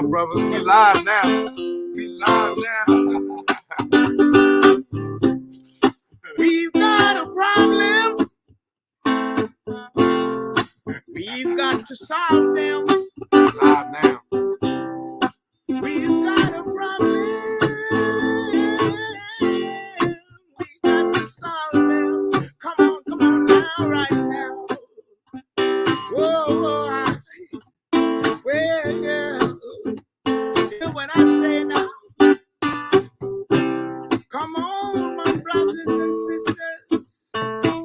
Brothers, we live now. We live now. We've got a problem. We've got to solve them. Live now. We've got a problem. We got to solve them. Come on now, right now. Whoa, well, yeah. Hear what I say now. Come on, my brothers and sisters.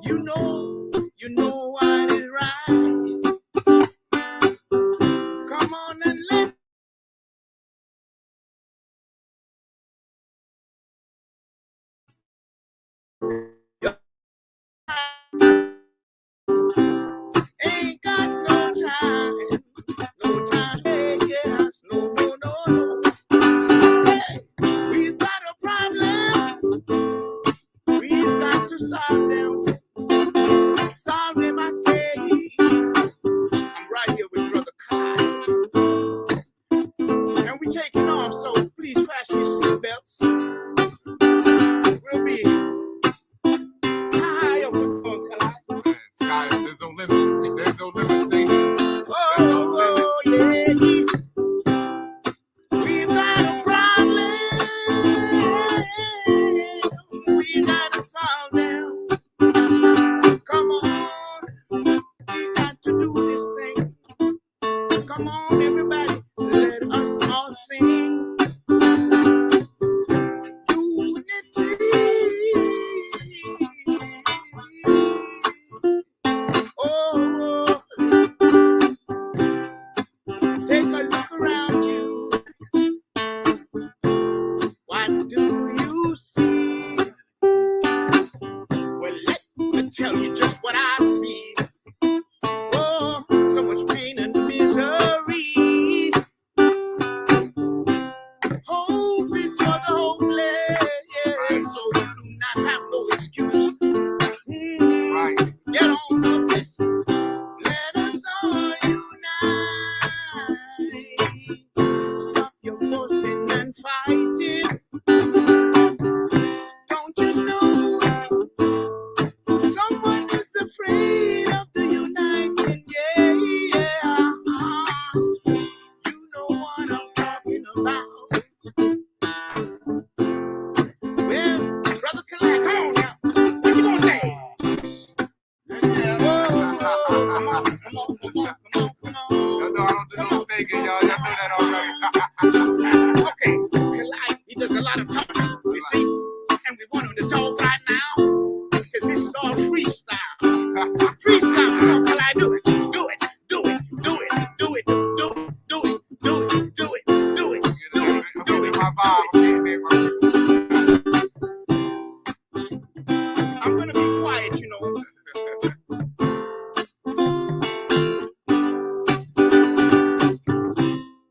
You know what is right. Come on and let ain't got no time. No time. Hey, yes, no. Say, we've got a problem. We've got to solve them. Solve them, I say. I'm right here with Brother Clyde. And we taking off, so please fasten your seatbelts. We'll be high up with Clyde. Sky, there's no limit. There's no limitation. Oh, yeah. We've got a problem. We gotta solve them. Come on. We got to do this thing. Come on, everybody. Let us all sing. Unity. Oh, take a look around you. What do you see? Well, let me tell you just what I see. Oh, so much pain and misery. Hope is for the hopeless. Yeah, so you do not have no excuse. Right. Get on up this. Let us all unite. Stop your forcing and fighting. Don't you know someone is afraid of the uniting? Yeah. You know what I'm talking about. Well, Brother Kalak, come on now. What you gonna say? Whoa, come on. Y'all know I don't do no singing, y'all. Y'all know that already. Okay, Kalak, he does a lot of talking, you see? And we want him to talk right now, because this is all freestyle. Freestyle, come on, Kalak, do it. I'm getting my vibe. I'm getting it. I'm gonna be quiet, you know.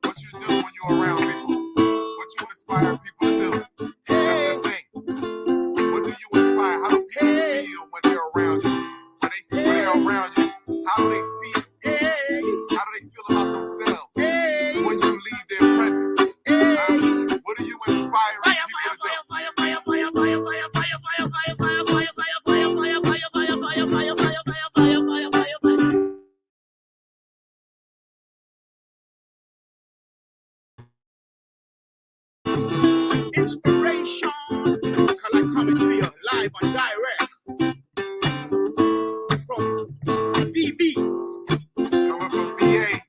What you do when you're around people? What you inspire people to do? That's the thing. What do you inspire? How do people feel when they're around you? When they're around you, how do they feel? Hey, How do they feel about themselves hey, when you leave their presence? hey. What are you inspiring people to do? Inspiration. Kalak coming to you live and direct from VB. Coming from VA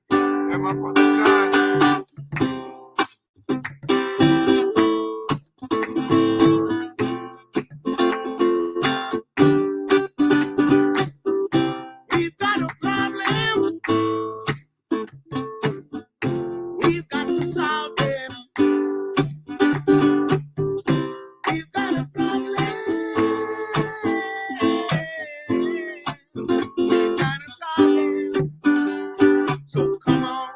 and my brother John. We've got a problem. We've got to solve them. We've got a problem. We've got to solve them. So come on,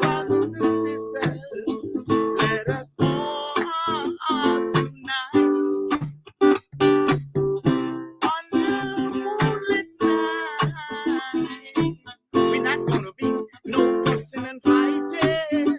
brothers and sisters, let us all unite under moonlit night. We're not gonna be no fussing and fighting.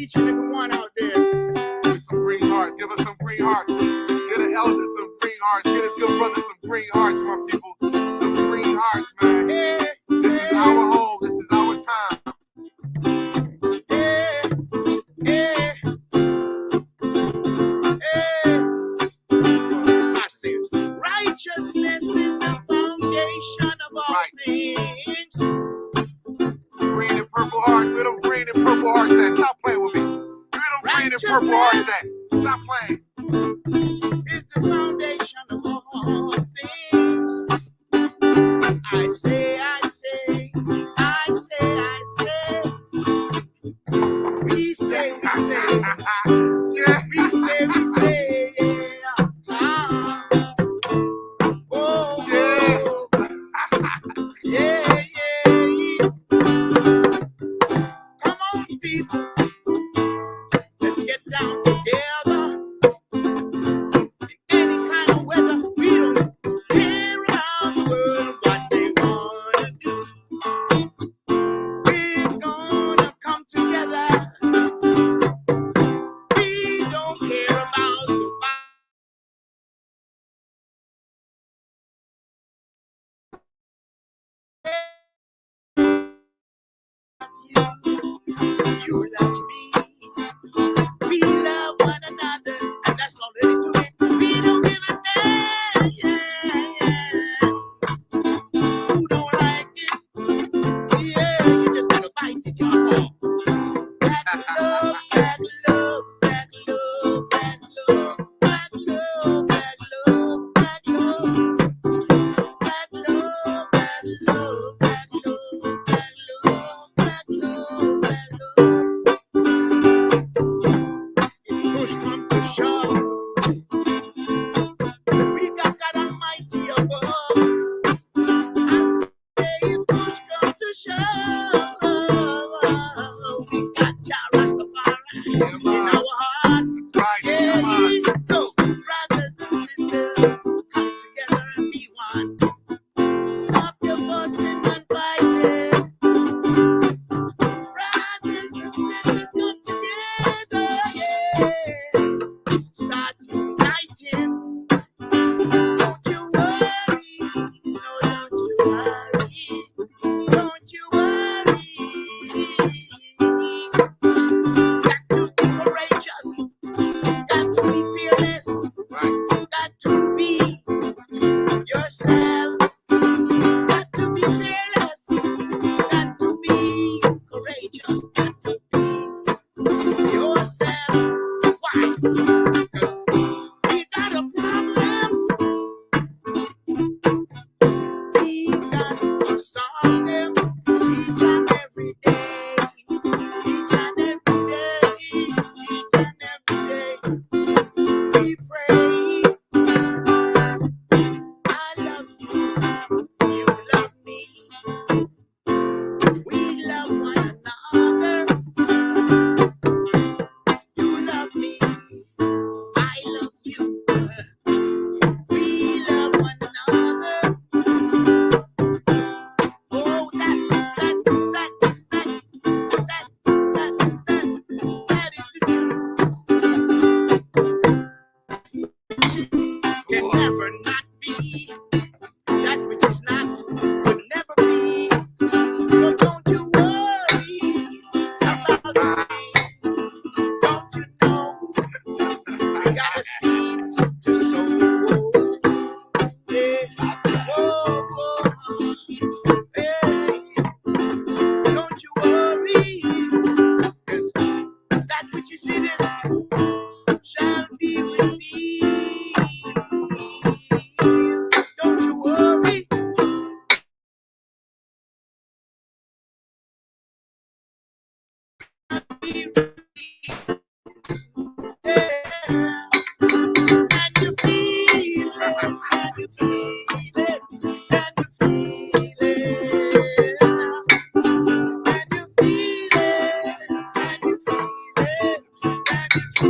each and every one out there. With some green hearts. Give us some green hearts. Get an elder some green hearts. Get his good brother some green hearts, my people. Some green hearts, man. Yeah, This is our home. This is our time. yeah, yeah, yeah. I say righteousness is the foundation of all Right. things. Green and purple hearts. Where them green and purple hearts at? Stop playing with me. Where them green and purple hearts at? Stop playing. Is the foundation of all things. I say, we say, Yeah. we say, yeah. Oh, Yeah. yeah, yeah. Come on, people. Let's get down together. In any kind of weather, we don't care around the world what they wanna do. We're gonna come together. We don't care about nobody. You love me. We love one another, and that's all there is to it. We don't give a damn. Who don't like it? Yeah, you just gotta bite it, y'all. Back love, back love, back love, back love, back love, back love, back love, back love, back love, back love, back love, back love. If push come to shove, we got God Almighty above. I say if push come to shove, we got Jah Rastafari Yeah, in man. our hearts. That's right. Yeah, Come on. so brothers and sisters, come together and be one. Stop your fussing and fighting. Brothers and sisters, come together, yeah. Start uniting. Don't you worry, no, don't you worry, don't you worry. Got to be courageous, got to be fearless, Right. got to be yourself, got to be fearless, got to be courageous, got to be yourself. Why? Because we got a problem. We got to solve them each and every day. Each and every day. Each and every day. We pray. I love you. You love me. We love one another. You love me. I love you. We love one another. Oh, that is the truth. Can never not be. That which is not could never be. So don't you worry about a thing. Don't you know we got a seed to sow? Yeah. Whoa. Hey. Don't you worry, 'cause that which is hidden shall be revealed. Don't you worry. Be revealed. Yeah. Can you feel it? Can you feel it? Can you feel it? Can you feel it? Can you feel it? Can you feel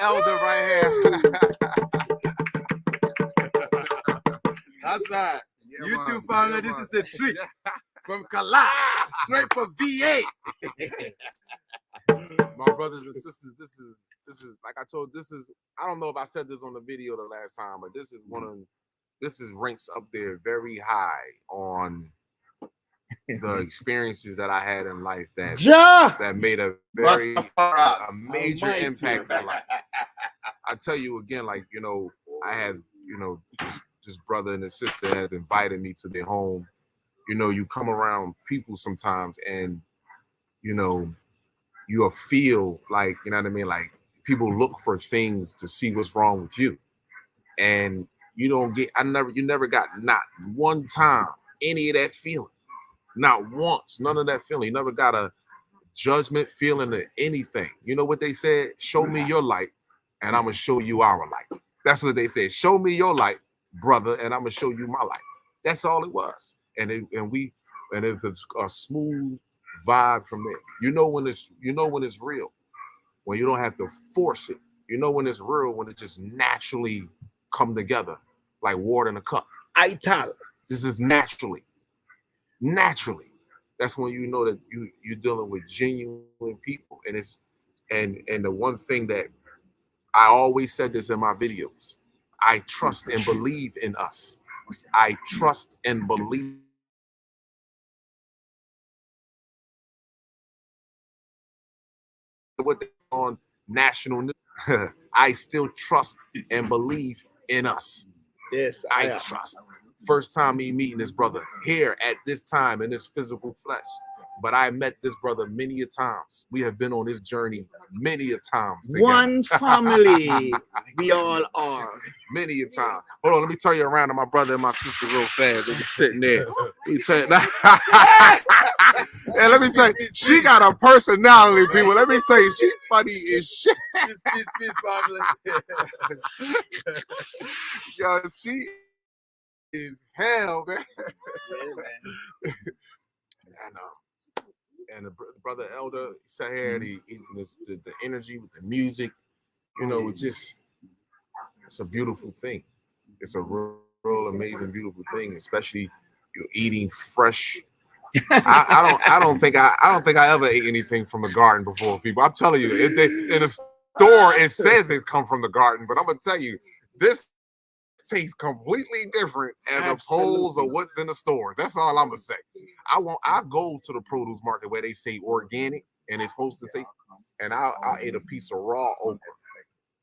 elder right here. That's right. Yeah, YouTube man. family, Yeah, this man. is a treat from Kala, straight from VA. My brothers and sisters, this is like I told. This is, I don't know if I said this on the video the last time, but this is ranks up there very high on the experiences that I had in life that made a very a major Almighty. impact in life. I tell you again, like, I had, this brother and his sister has invited me to their home. You come around people sometimes and, you'll feel like, you know what I mean? Like, people look for things to see what's wrong with you. And you never got not one time any of that feeling. Not once, none of that feeling. You never got a judgment feeling of anything. You know what they said? Show me your light and I'm gonna show you our light. That's what they said. Show me your light, brother, and I'm gonna show you my light. That's all it was. And if it's a smooth vibe from there, when it's real, when you don't have to force it. When it's real, when it just naturally come together like water in a cup. Ital. This is naturally. That's when you know that you're dealing with genuine people. And the one thing that I always said this in my videos, I trust and believe in us. I trust and believe. What they on national news, I still trust and believe in us. Yes, I trust. First time me meeting this brother here at this time in this physical flesh. But I met this brother many a times. We have been on this journey many a times together. One family, we all are. Many a time. Hold on, let me turn you around to my brother and my sister real fast. They're just sitting there. Let me tell you. And let me tell you, she got a personality, people. Let me tell you, she funny as shit. Peace, family. Yo, she is hell, man. Yeah, man. And the brother Elder sat here and the energy with the music, it's a beautiful thing. It's a real amazing, beautiful thing, especially you're eating fresh. I don't think I ever ate anything from the garden before, people. I'm telling you, in the store it says it come from the garden, but I'm gonna tell you, this tastes completely different as opposed to what's in the stores. That's all I'm gonna say. I go to the produce market where they say organic and it's supposed to taste, and I ate a piece of raw okra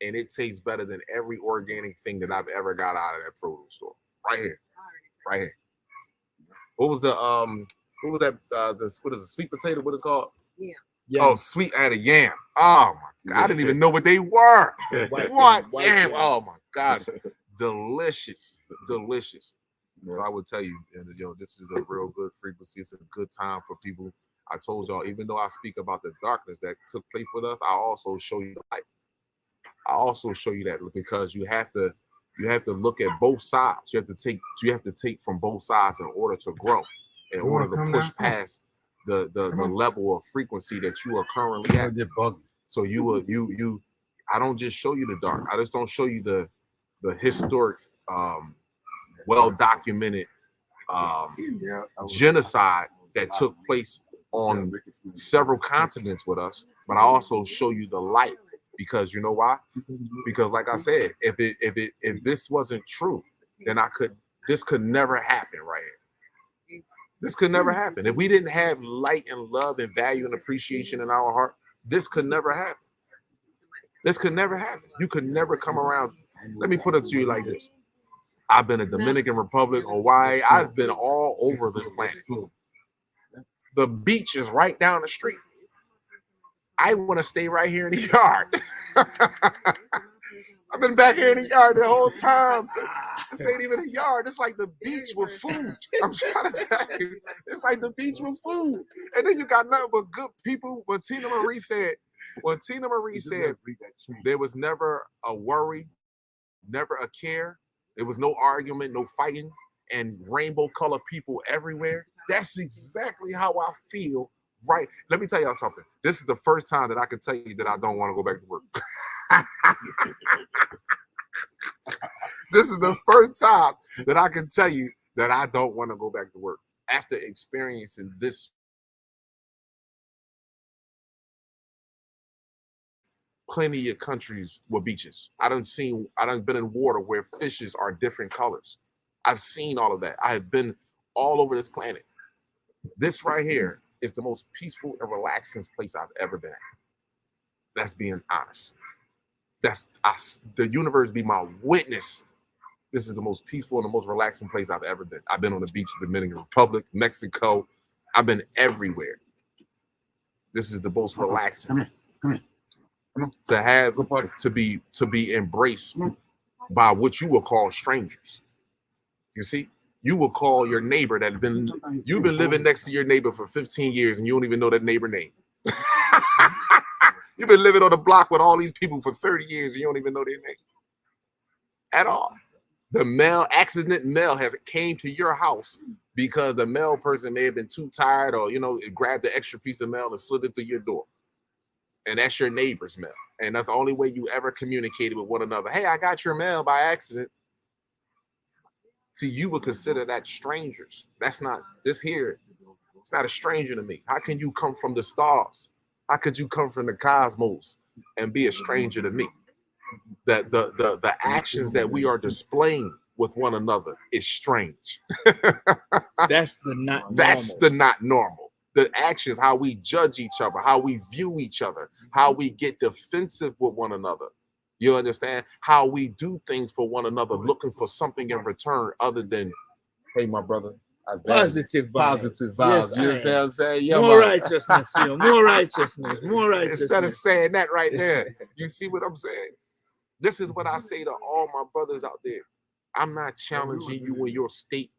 and it tastes better than every organic thing that I've ever got out of that produce store. Right here. What was that? What is it? Sweet potato? What is it called? Yeah. Oh, sweet and a yam. Oh my God, I didn't even know what they were. What yam? Oh my God. Delicious. So I would tell you, this is a real good frequency. It's a good time for people. I told y'all, even though I speak about the darkness that took place with us, I also show you the light. I also show you that because you have to look at both sides. You have to take from both sides in order to grow, in order to push past the level of frequency that you are currently at. So I don't just show you the dark. I just don't show you the historic, well-documented genocide that took place on several continents with us, but I also show you the light, because you know why? Because like I said, if this wasn't true, then this could never happen right here. This could never happen. If we didn't have light and love and value and appreciation in our heart, this could never happen. This could never happen. You could never come around. Let me put it to you like this. I've been in Dominican Republic, Hawaii. I've been all over this planet. The beach is right down the street. I want to stay right here in the yard. I've been back here in the yard the whole time. This ain't even a yard. It's like the beach with food. I'm trying to tell you. It's like the beach with food. And then you got nothing but good people. When Tina Marie said there was never a worry, never a care. There was no argument, no fighting, and rainbow color people everywhere. That's exactly how I feel. Right. Let me tell y'all something. This is the first time that I can tell you that I don't want to go back to work. This is the first time that I can tell you that I don't want to go back to work after experiencing this. Plenty of countries with beaches. I done been in water where fishes are different colors. I've seen all of that. I have been all over this planet. This right here is the most peaceful and relaxing place I've ever been at. That's being honest. The universe be my witness. This is the most peaceful and the most relaxing place I've ever been. I've been on the beach of the Dominican Republic, Mexico. I've been everywhere. This is the most relaxing. Come here. To have to be embraced by what you would call strangers. You see, you will call your neighbor you've been living next to your neighbor for 15 years and you don't even know that neighbor name. You've been living on the block with all these people for 30 years and you don't even know their name at all. The accident mail has came to your house because the mail person may have been too tired or, grabbed the extra piece of mail and slid it through your door. And that's your neighbor's mail. And that's the only way you ever communicated with one another. Hey, I got your mail by accident. See, you would consider that strangers. That's not this here. It's not a stranger to me. How can you come from the stars? How could you come from the cosmos and be a stranger to me? That the actions that we are displaying with one another is strange. That's not normal. The actions, how we judge each other, how we view each other, how we get defensive with one another. You understand? How we do things for one another, looking for something in return other than, hey, my brother. Positive vibes. Yes, you know what I'm saying? Yeah, more righteousness, more righteousness. Instead of saying that right there, you see what I'm saying? This is what I say to all my brothers out there. I'm not challenging you in your state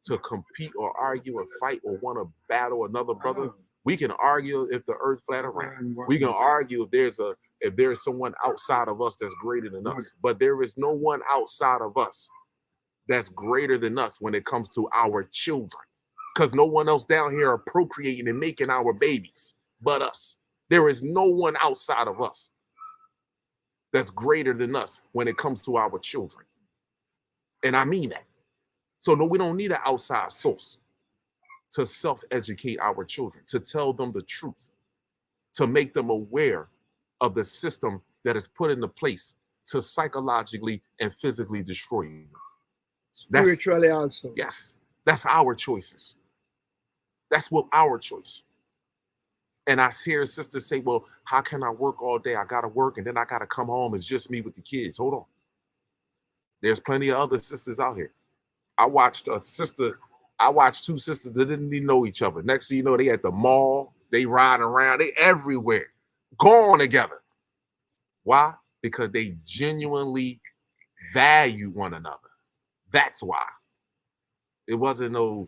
to compete or argue or fight or want to battle another brother. We can argue if the earth flat around. We can argue if there's someone outside of us that's greater than us. But there is no one outside of us that's greater than us when it comes to our children. Because no one else down here are procreating and making our babies but us. There is no one outside of us that's greater than us when it comes to our children. And I mean that. So no, we don't need an outside source to self-educate our children, to tell them the truth, to make them aware of the system that is put into place to psychologically and physically destroy you. Spiritually also. Yes, that's our choices. That's what our choice. And I hear sisters say, well, how can I work all day? I got to work and then I got to come home. It's just me with the kids. Hold on. There's plenty of other sisters out here. I watched two sisters that didn't even know each other. Next thing you know, they at the mall, they riding around, they everywhere, going together. Why? Because they genuinely value one another. That's why. It wasn't no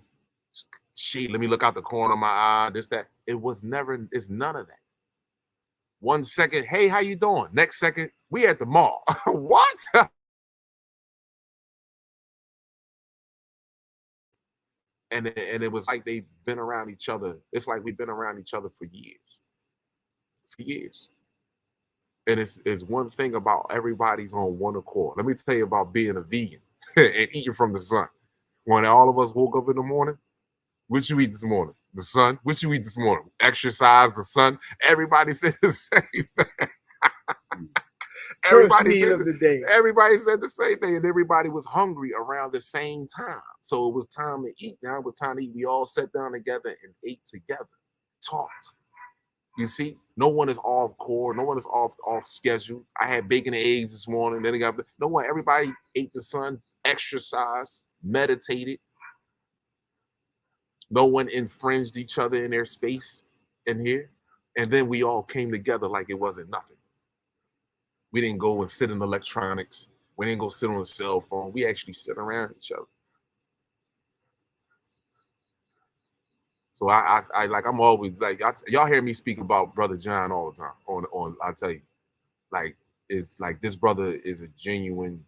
shit, let me look out the corner of my eye, this, that. It's none of that. 1 second, hey, how you doing? Next second, we at the mall. What? And it was like they've been around each other. It's like we've been around each other for years. For years. And it's one thing about everybody's on one accord. Let me tell you about being a vegan and eating from the sun. When all of us woke up in the morning, what you eat this morning? The sun. What you eat this morning? Exercise, the sun. Everybody said the same thing. Everybody said the same thing, and everybody was hungry around the same time. So it was time to eat. Now it was time to eat. We all sat down together and ate together, talked. You see, no one is off core. No one is off schedule. I had bacon and eggs this morning. Then everybody ate the sun, exercised, meditated. No one infringed each other in their space in here. And then we all came together like it wasn't nothing. We didn't go and sit in electronics. We didn't go sit on a cell phone. We actually sit around each other. So I'm always like, y'all hear me speak about Brother John all the time. On I tell you, like, it's like this brother is a genuine.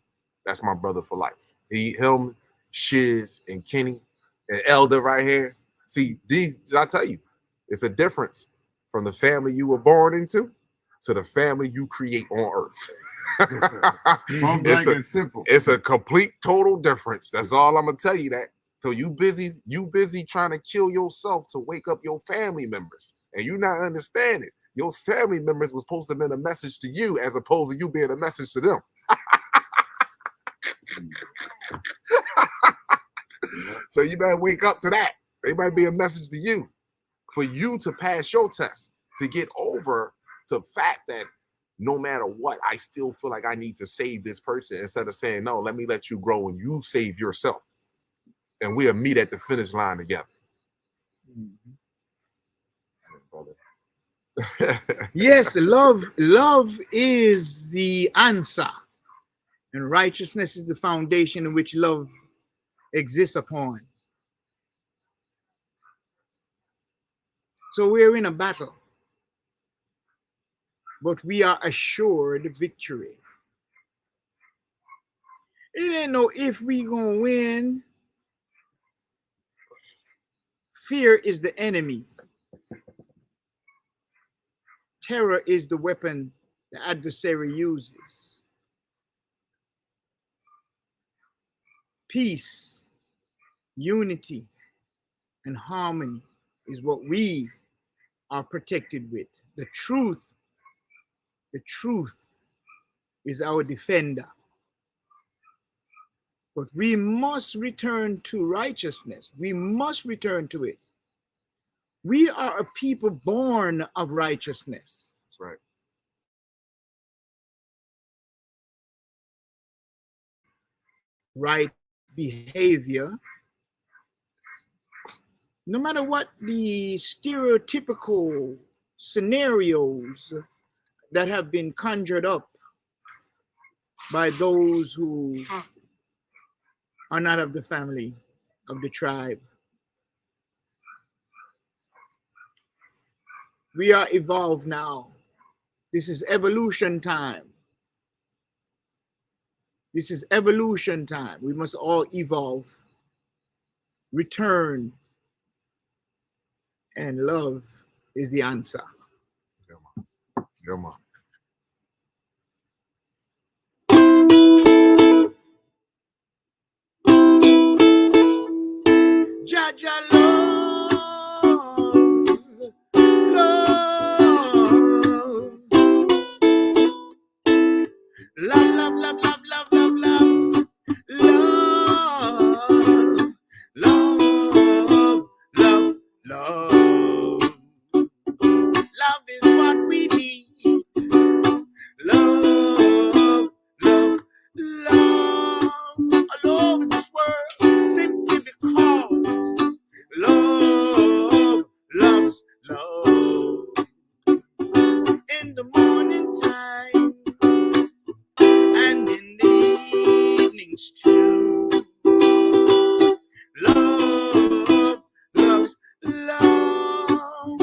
That's my brother for life. Him, Shiz, and Kenny, and Elder right here. See, I tell you, it's a difference from the family you were born into to the family you create on earth. Point blank and simple. It's a complete total difference. That's all I'm gonna tell you. That so you busy trying to kill yourself to wake up your family members, and you not understanding. Your family members was supposed to have been a message to you as opposed to you being a message to them. So you better wake up to that. They might be a message to you for you to pass your test, to get over the fact that no matter what, I still feel like I need to save this person, instead of saying, no, let me let you grow and you save yourself. And we'll meet at the finish line together. Yes, love is the answer, and righteousness is the foundation in which love exists upon. So we're in a battle, but we are assured victory. It ain't no if we gonna win. Fear is the enemy. Terror is the weapon the adversary uses. Peace, unity, and harmony is what we are protected with. The truth is our defender. But we must return to righteousness. We must return to it. We are a people born of righteousness. That's right. Right behavior. No matter what the stereotypical scenarios that have been conjured up by those who are not of the family, of the tribe. We are evolved now. This is evolution time. This is evolution time. We must all evolve, return, and love is the answer. Your mom. Jaja loves, love, love, love, love, love, loves, love, love, love, love. Love is what we need. Love, love, love all over this world, simply because love loves love. In the morning time and in the evenings too. Love loves love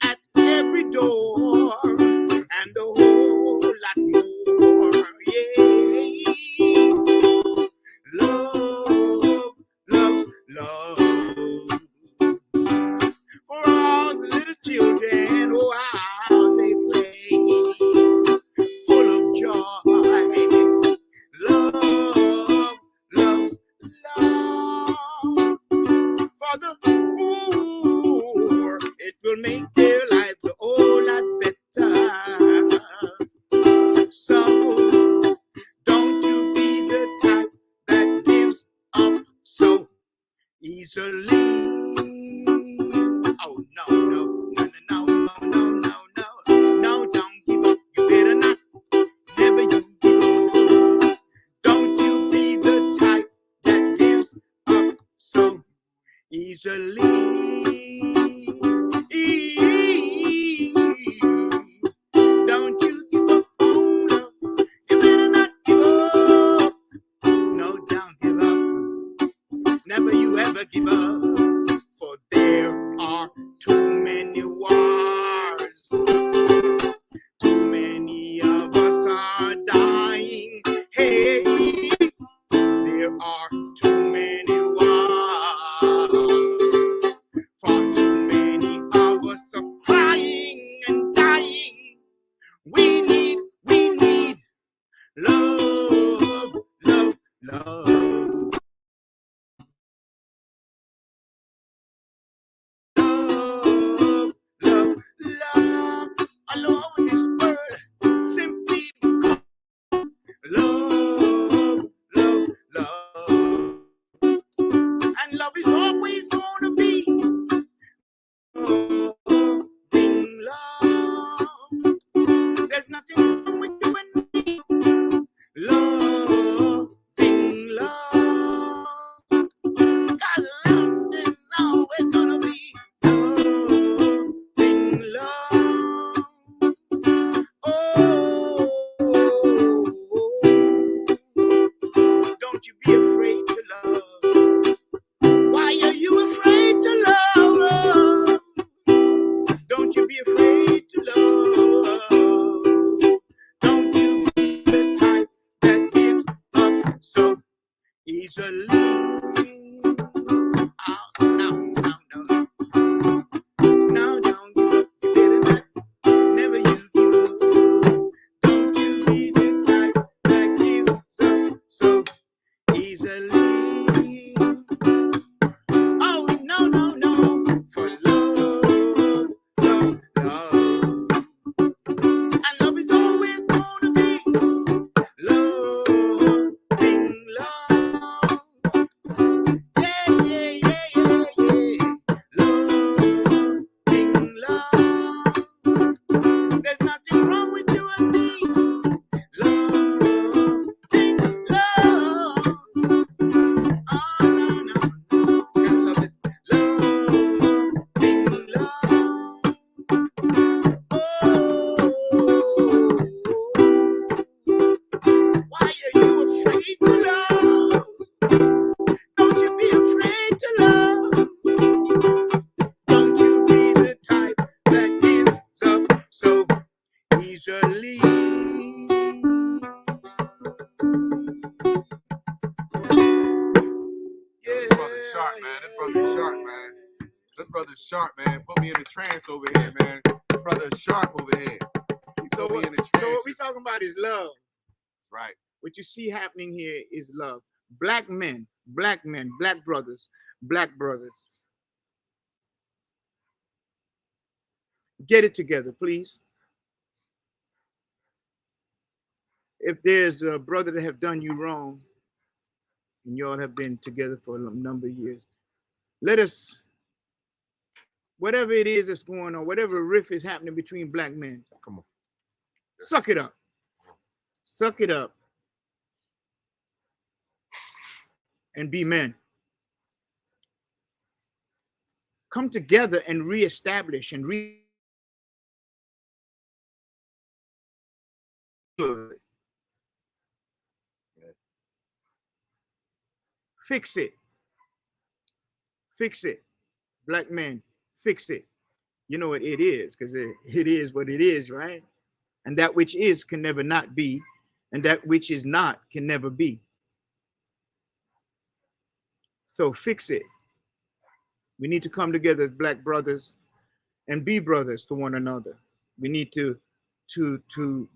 at every door and a whole lot more. Yeah. Love loves love. For all the little children, oh, how they play, full of joy. Love loves love. For the poor, it will make their life a whole lot better. So don't you be the type that gives up so easily. Oh no, no, no, no, no, no, no, no, no, don't give up. You better not, never you give up. Don't you be the type that gives up so easily. Don't you give up, oh no, you better not give up. No, don't give up, never you ever give up. For there are too many wars, too many of us are dying. Hey, there are too many wars, far too many of us are crying and dying. love is always gonna be love. There's nothing wrong with you and me. Loving love. 'Cause love is always gonna be loving love. Oh, don't you be afraid to love. Why are you afraid to love? Don't you be afraid to love. Don't you be the type that gives up so easily. Oh, no, no, no. No, don't give up. You better not. Never you give up. Don't you be the type that gives up so easily. Oh, no, no, no. For love, love, love. And love is always gonna be loving love. Yeah, yeah, yeah, yeah, yeah. Loving love. There's nothing wrong with you and me. Loving love. Oh, no, no. Gotta love this. Loving love. Oh, why are you afraid to love? Don't you be afraid to love. Don't you be the type that gives up so easily. This brother's sharp, man. This brother's sharp, man. This brother's sharp, man. Put me in a trance over here, man. This brother's sharp over here. So Put me what, in a so trance. what we talking about is love. That's right. What you see happening here is love. Black men, black brothers, get it together, please. If there's a brother that have done you wrong, and y'all have been together for a number of years, let us, whatever it is that's going on, whatever rift is happening between black men, Come on. suck it up. Suck it up. And be men. Come together and reestablish and fix it. Fix it. Black men, fix it. You know what it is, because it is what it is, right? And that which is can never not be, and that which is not can never be. So fix it. We need to come together as black brothers and be brothers to one another. We need to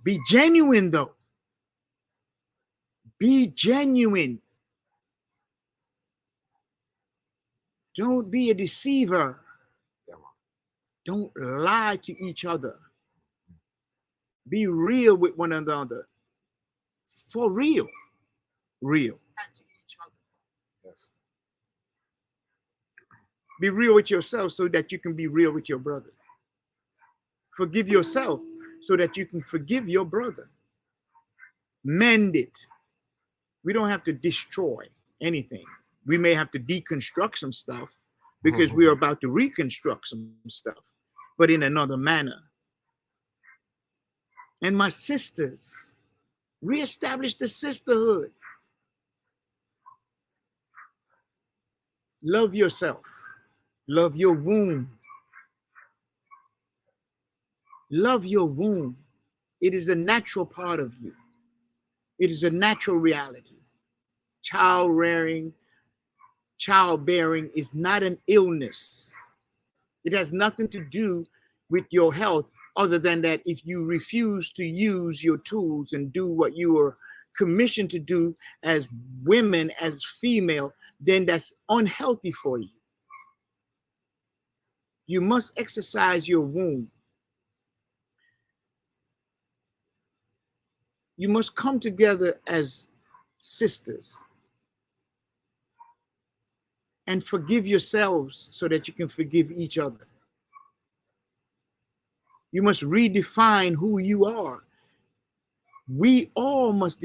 be genuine, though. Be genuine. Don't be a deceiver. Don't lie to each other. Be real with one another. For real. Real. Yes. Be real with yourself so that you can be real with your brother. Forgive yourself so that you can forgive your brother. Mend it. We don't have to destroy anything. We may have to deconstruct some stuff because we're about to reconstruct some stuff, but in another manner. And my sisters, reestablish the sisterhood. Love yourself. Love your womb. Love your womb. It is a natural part of you. It is a natural reality. Childbearing is not an illness. It has nothing to do with your health other than that if you refuse to use your tools and do what you are commissioned to do as women, as female, then that's unhealthy for you. You must exercise your womb. You must come together as sisters and forgive yourselves so that you can forgive each other. You must redefine who you are. We all must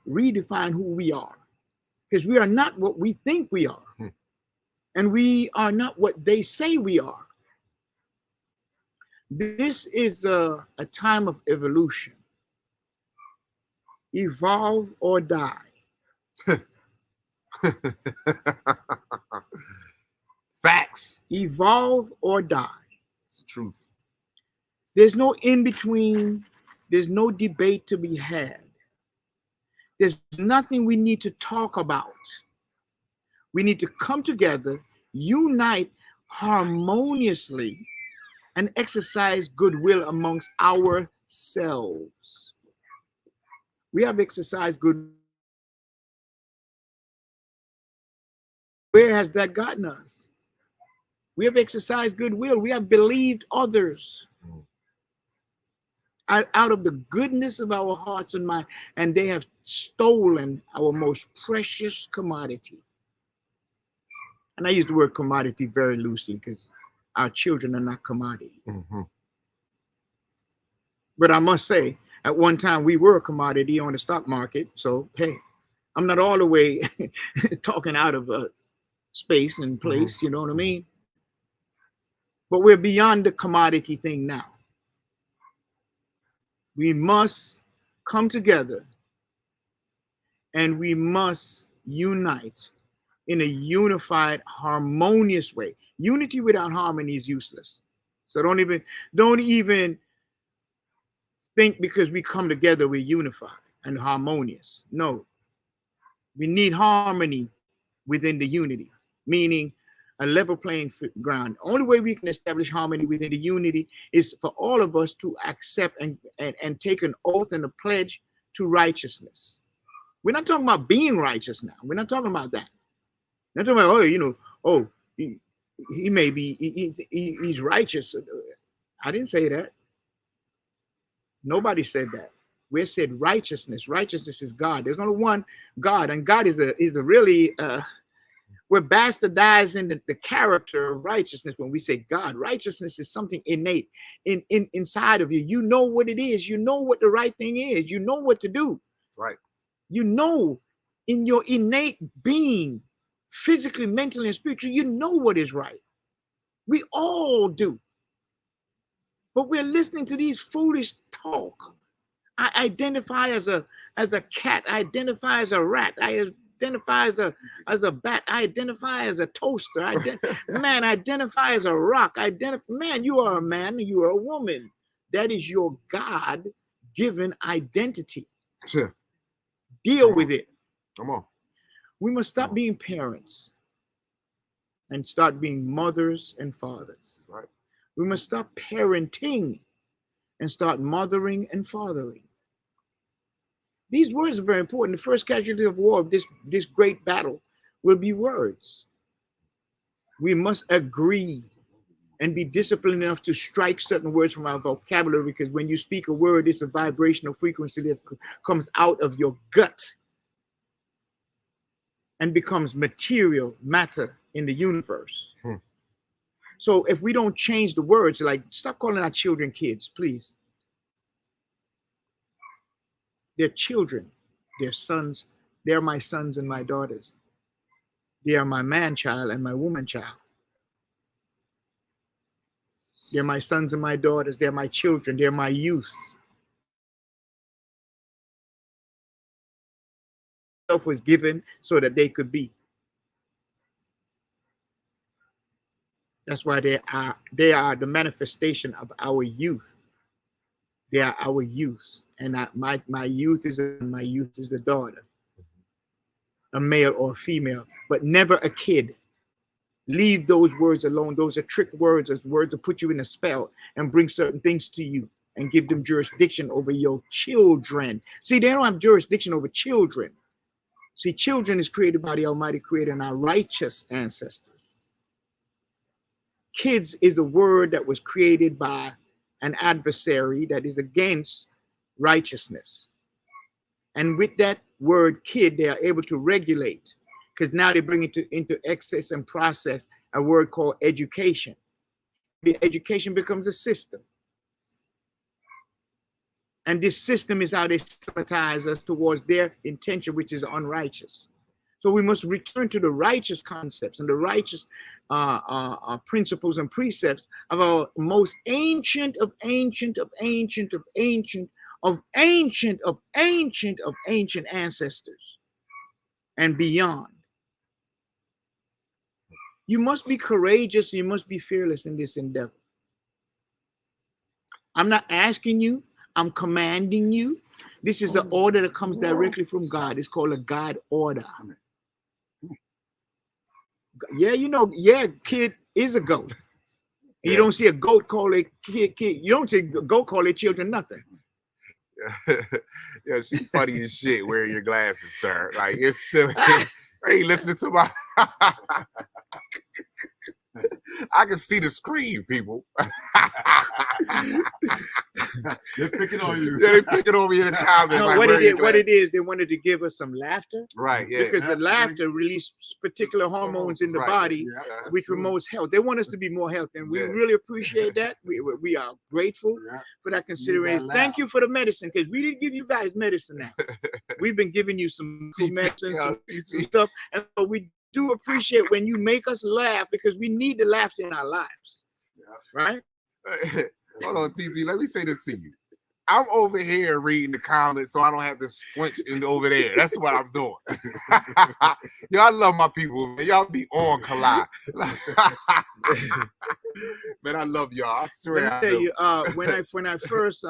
redefine who we are, because we are not what we think we are, and we are not what they say we are. This is a time of evolution. Evolve or die. Facts. Evolve or die. It's the truth. There's no in between. There's no debate to be had. There's nothing we need to talk about. We need to come together, unite harmoniously, and exercise goodwill amongst ourselves. We have exercised good. Where has that gotten us? We have exercised goodwill. We have believed others out of the goodness of our hearts and mind, and they have stolen our most precious commodity. And I use the word commodity very loosely because our children are not commodity. But I must say, at one time we were a commodity on the stock market. So, hey, I'm not all the way talking out of space and place, you know what I mean? But we're beyond the commodity thing now. We must come together and we must unite in a unified, harmonious way. Unity without harmony is useless. So don't even think because we come together we're unified and harmonious. No. We need harmony within the unity, meaning a level playing ground. The only way we can establish harmony within the unity is for all of us to accept and take an oath and a pledge to righteousness. We're not talking about being righteous now. We're not talking about that. We're not talking about, he may be, he's righteous. I didn't say that. Nobody said that. We said righteousness. Righteousness is God. There's only one God, and God is a really we're bastardizing the character of righteousness when we say God. Righteousness is something innate inside of you. You know what it is. You know what the right thing is. You know what to do. Right. You know in your innate being, physically, mentally, and spiritually, you know what is right. We all do. But we're listening to these foolish talk. I identify as a cat. I identify as a rat. I identify as a bat. I identify as a toaster. Man, identify as a rock. Man, you are a man. You are a woman. That is your God-given identity. Sure. Deal with it. Come on. We must stop being parents and start being mothers and fathers. Right. We must stop parenting and start mothering and fathering. These words are very important. The first casualty of war of this great battle will be words. We must agree and be disciplined enough to strike certain words from our vocabulary, because when you speak a word, it's a vibrational frequency that comes out of your gut and becomes material matter in the universe. So if we don't change the words, like, stop calling our children kids, please. They're children. They're sons. They're my sons and my daughters. They are my man child and my woman child. They're my sons and my daughters. They're my children. They're my youth. Self was given so that they could be. That's why they are the manifestation of our youth. They are our youth. And my youth is a daughter, a male or a female, but never a kid. Leave those words alone. Those are trick words, as words to put you in a spell and bring certain things to you and give them jurisdiction over your children. See, they don't have jurisdiction over children. See, children is created by the Almighty Creator and our righteous ancestors. Kids is a word that was created by an adversary that is against righteousness. And with that word kid, they are able to regulate, because now they bring it into excess and process a word called education. The education becomes a system. And this system is how they systematize us towards their intention, which is unrighteous. So we must return to the righteous concepts and the righteous principles and precepts of our most ancient of ancient of ancient of ancient of ancient of ancient of ancient ancestors and beyond. You must be courageous. You must be fearless in this endeavor. I'm not asking you. I'm commanding you. This is the order that comes directly from God. It's called a God order. Yeah, you know, yeah, kid is a goat. And you don't see a goat call a kid. You don't see a goat call their children nothing. Yeah, she's funny as shit wearing your glasses, sir. Like, it's silly. Hey, listen to my... I can see the screen, people. They're picking on you. Yeah, they picking on me in the comments. No, like, what it is, they wanted to give us some laughter. Right, yeah. Because the laughter releases particular hormones in the Right. body, Yeah. which promotes health. They want us to be more healthy, and we really appreciate that. We are grateful Yeah. for that consideration. laugh. Thank you for the medicine, because we didn't give you guys medicine now. We've been giving you some medicine, some stuff, and so we do appreciate when you make us laugh, because we need the laughter in our lives. Yeah. Right? Hold on, TT. Let me say this to you. I'm over here reading the comments, so I don't have to squinch in over there. That's what I'm doing. Yo, I love my people, man. Y'all be on Collide. Man, I love y'all. I swear Let I me tell do. you, when I first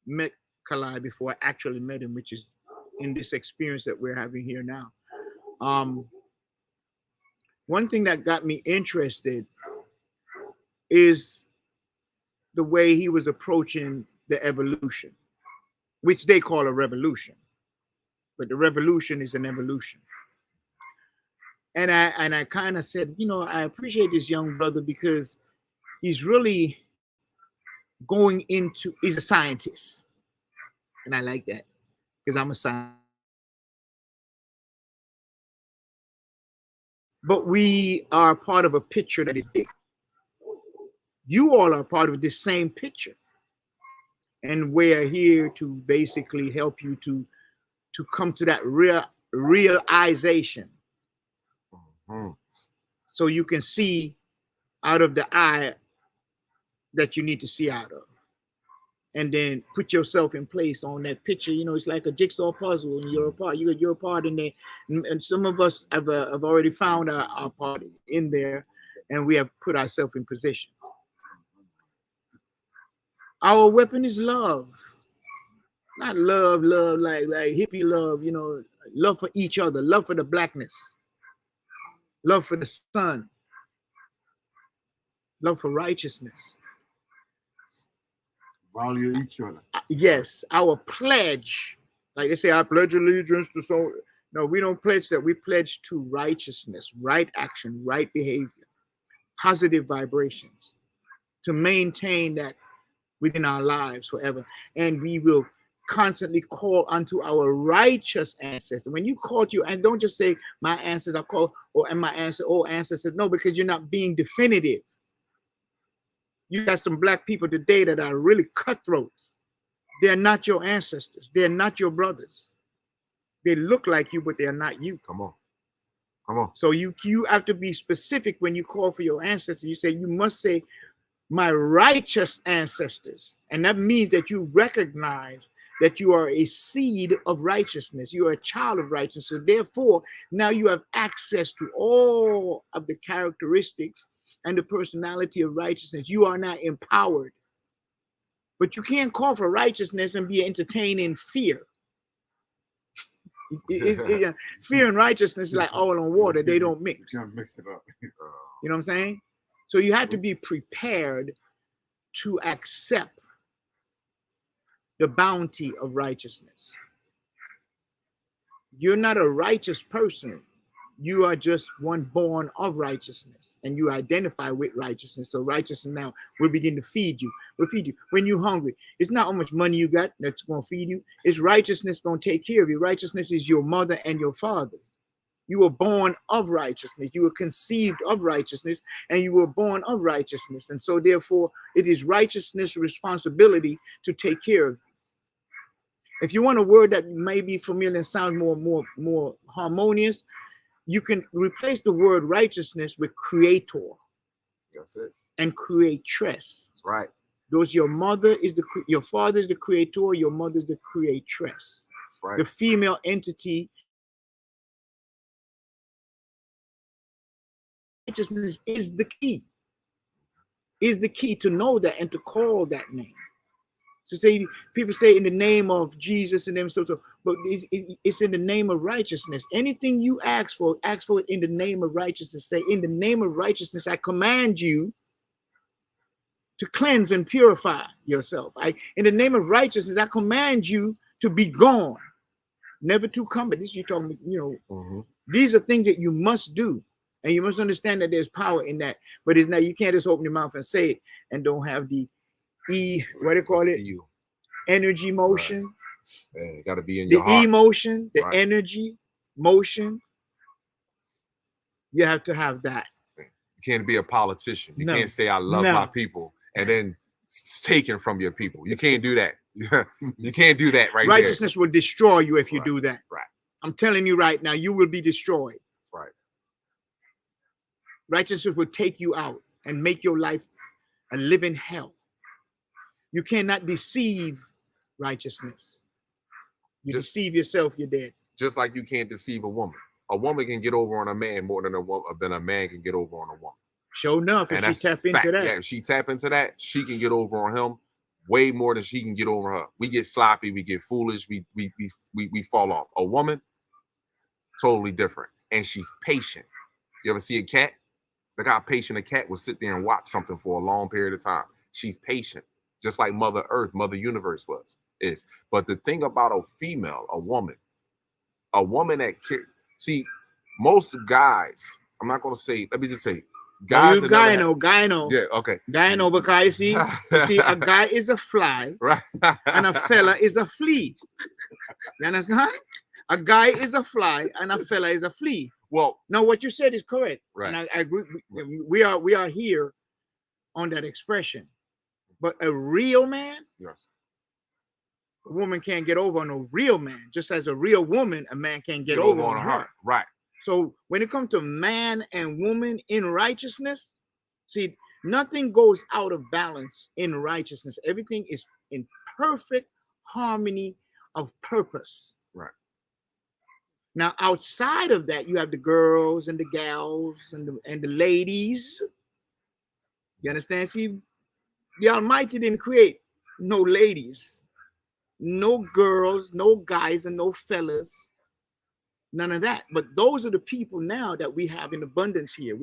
met Kalai, before I actually met him, which is in this experience that we're having here now. One thing that got me interested is the way he was approaching the evolution, which they call a revolution, but the revolution is an evolution. And I kind of said, you know, I appreciate this young brother because he's really going into, he's a scientist. And I like that because I'm a scientist. But we are part of a picture that is big. You all are part of this same picture. And we're here to basically help you to come to that realization. Mm-hmm. So you can see out of the eye that you need to see out of. And then put yourself in place on that picture. You know, it's like a jigsaw puzzle, and you're a part. You're a part in there. And some of us have already found our part in there, and we have put ourselves in position. Our weapon is love. Not love like hippie love, you know, love for each other, love for the blackness, love for the sun, love for righteousness. Value each other. Yes, our pledge, like they say, I pledge allegiance to so. No, we don't pledge that. We pledge to righteousness, right action, right behavior, positive vibrations, to maintain that within our lives forever. And we will constantly call unto our righteous ancestors. When you call to you, and don't just say my ancestors are called, or and my ancestors. No, because you're not being definitive. You got some black people today that are really cutthroats. They're not your ancestors. They're not your brothers. They look like you, but they're not you. Come on. Come on. So you have to be specific when you call for your ancestors. You say, you must say, my righteous ancestors. And that means that you recognize that you are a seed of righteousness. You are a child of righteousness. So therefore, now you have access to all of the characteristics and the personality of righteousness. You are now empowered. But you can't call for righteousness and be entertaining fear. Fear and righteousness is like oil and water. They don't mix. You can't mix it up. You know what I'm saying? So you have to be prepared to accept the bounty of righteousness. You're not a righteous person you are just one born of righteousness, and you identify with righteousness. So righteousness now will begin to feed you. Will feed you when you're hungry. It's not how much money you got that's going to feed you. It's righteousness going to take care of you. Righteousness is your mother and your father. You were born of righteousness. You were conceived of righteousness, and you were born of righteousness. And so therefore, it is righteousness' responsibility to take care of you. If you want a word that may be familiar and sound more harmonious, you can replace the word righteousness with creator. That's it. And creatress. That's right. Those your father is the creator, your mother is the creatress. That's right. The female entity. Righteousness is the key. Is the key to know that and to call that name. So say people say in the name of Jesus and them so, but it's in the name of righteousness. Anything you ask for it in the name of righteousness. Say, in the name of righteousness, I command you to cleanse and purify yourself. In the name of righteousness, I command you to be gone, never to come. But this you're talking, these are things that you must do, and you must understand that there's power in that. But it's not, you can't just open your mouth and say it and don't have the what do you call it? Energy motion. Right. Yeah, got to be in your the heart. Emotion, the Right. energy, motion. You have to have that. You can't be a politician. You No. can't say I love No. my people and then it's taken from your people. You can't do that. You can't do that right Righteousness will destroy you if you Right. do that. Right. I'm telling you right now, you will be destroyed. Right. Righteousness will take you out and make your life a living hell. You cannot deceive righteousness. You deceive yourself, you're dead. Just like you can't deceive a woman. A woman can get over on a man more than a man can get over on a woman. Sure enough, if And she that's tap into fact. that. Yeah, if she tap into that, she can get over on him way more than she can get over her. We get sloppy, we get foolish, we fall off. A woman, totally different. And she's patient. You ever see a cat? Look how patient a cat will sit there and watch something for a long period of time. She's patient, just like Mother Earth, Mother Universe is. But the thing about a female, a woman that see, most guys, I'm not gonna say, let me just say, guys. Gyno. Yeah, okay. Gyno, because you see, a guy is a fly, Right. and a fella is a flea. You understand? A guy is a fly, and a fella is a flea. Well, no, what you said is correct. Right. And I agree. We are here on that expression. But a real man, yes. A woman can't get over on a real man. Just as a real woman, a man can't get over on her. Right. So when it comes to man and woman in righteousness, see, nothing goes out of balance in righteousness. Everything is in perfect harmony of purpose. Right. Now, outside of that, you have the girls and the gals and the ladies. You understand? See, the Almighty didn't create no ladies, no girls, no guys, and no fellas. None of that. But those are the people now that we have in abundance here.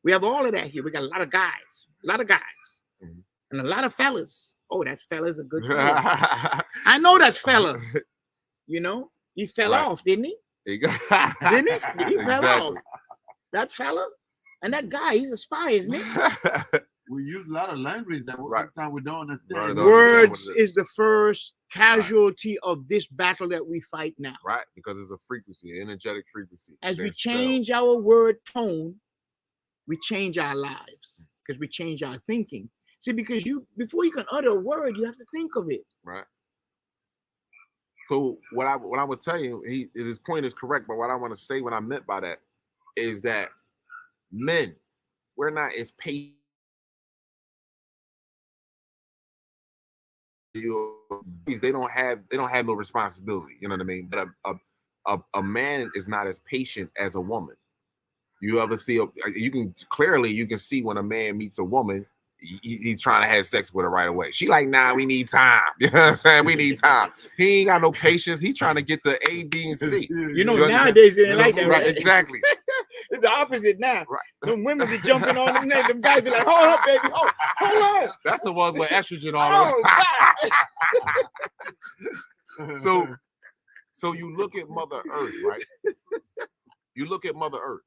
We have all of that here. We got a lot of guys, Mm-hmm. and a lot of fellas. Oh, that fella's a good fella. I know that fella. You know, he fell off, didn't he? Didn't he? He fell off. That fella and that guy, he's a spy, isn't he? We use a lot of language that sometimes we don't understand. Words is the first casualty of this battle that we fight now. Right, because it's a frequency, an energetic frequency. As we change our word tone, we change our lives because we change our thinking. See, because before you can utter a word, you have to think of it. Right. So what I would tell you, his point is correct, but what I want to say, what I meant by that, is that men, we're not as patient. They don't have no responsibility. You know what I mean? But a man is not as patient as a woman. You ever see you can see when a man meets a woman, he's trying to have sex with her right away. She like, nah, we need time. You know what I'm saying? We need time. He ain't got no patience. He trying to get the A, B, and C. You know, nowadays it ain't like that, right? Exactly. It's the opposite now. Right. Them women be jumping on them. Them guys be like, hold up, baby. Oh, hold on. That's the ones with estrogen all over. So you look at Mother Earth, right? You look at Mother Earth,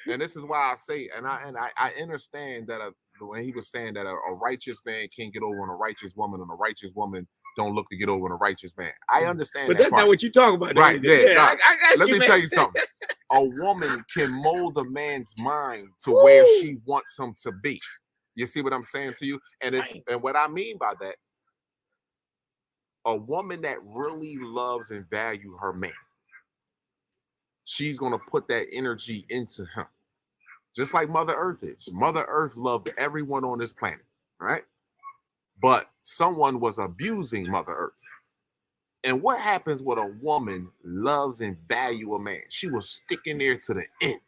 and this is why I say, and I understand that when he was saying that a righteous man can't get over on a righteous woman, and a righteous woman don't look to get over on a righteous man. I understand But that that's part. not what you talk about. Right, yeah. Nah, I let me man. tell you something. A woman can mold a man's mind to where she wants him to be. You see what I'm saying to you? And and what I mean by that, a woman that really loves and values her man, she's gonna put that energy into him. Just like Mother Earth is. Mother Earth loved everyone on this planet, right? But someone was abusing Mother Earth. And what happens when a woman loves and value a man? She will stick in there to the end.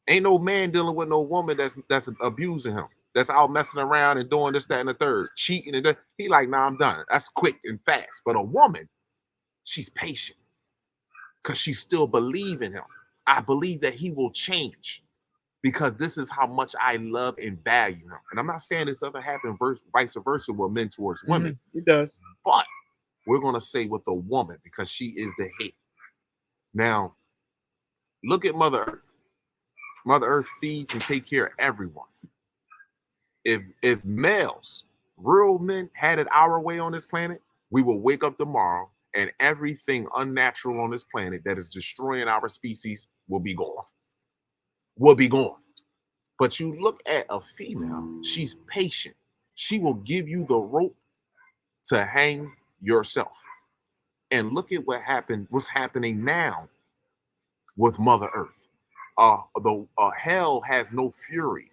Ain't no man dealing with no woman that's abusing him, that's out messing around and doing this, that, and the third, cheating and that. He like, nah, I'm done. That's quick and fast. But a woman, she's patient because she still believes in him. I believe that he will change because this is how much I love and value him. And I'm not saying this doesn't happen vice versa with men towards women. It does. But we're going to say with a woman because she is the head. Now, look at Mother Earth. Mother Earth feeds and takes care of everyone. If males, real men, had it our way on this planet, we will wake up tomorrow and everything unnatural on this planet that is destroying our species will be gone. Will be gone. But you look at a female, she's patient. She will give you the rope to hang yourself. And look at what's happening now with Mother Earth. Hell has no fury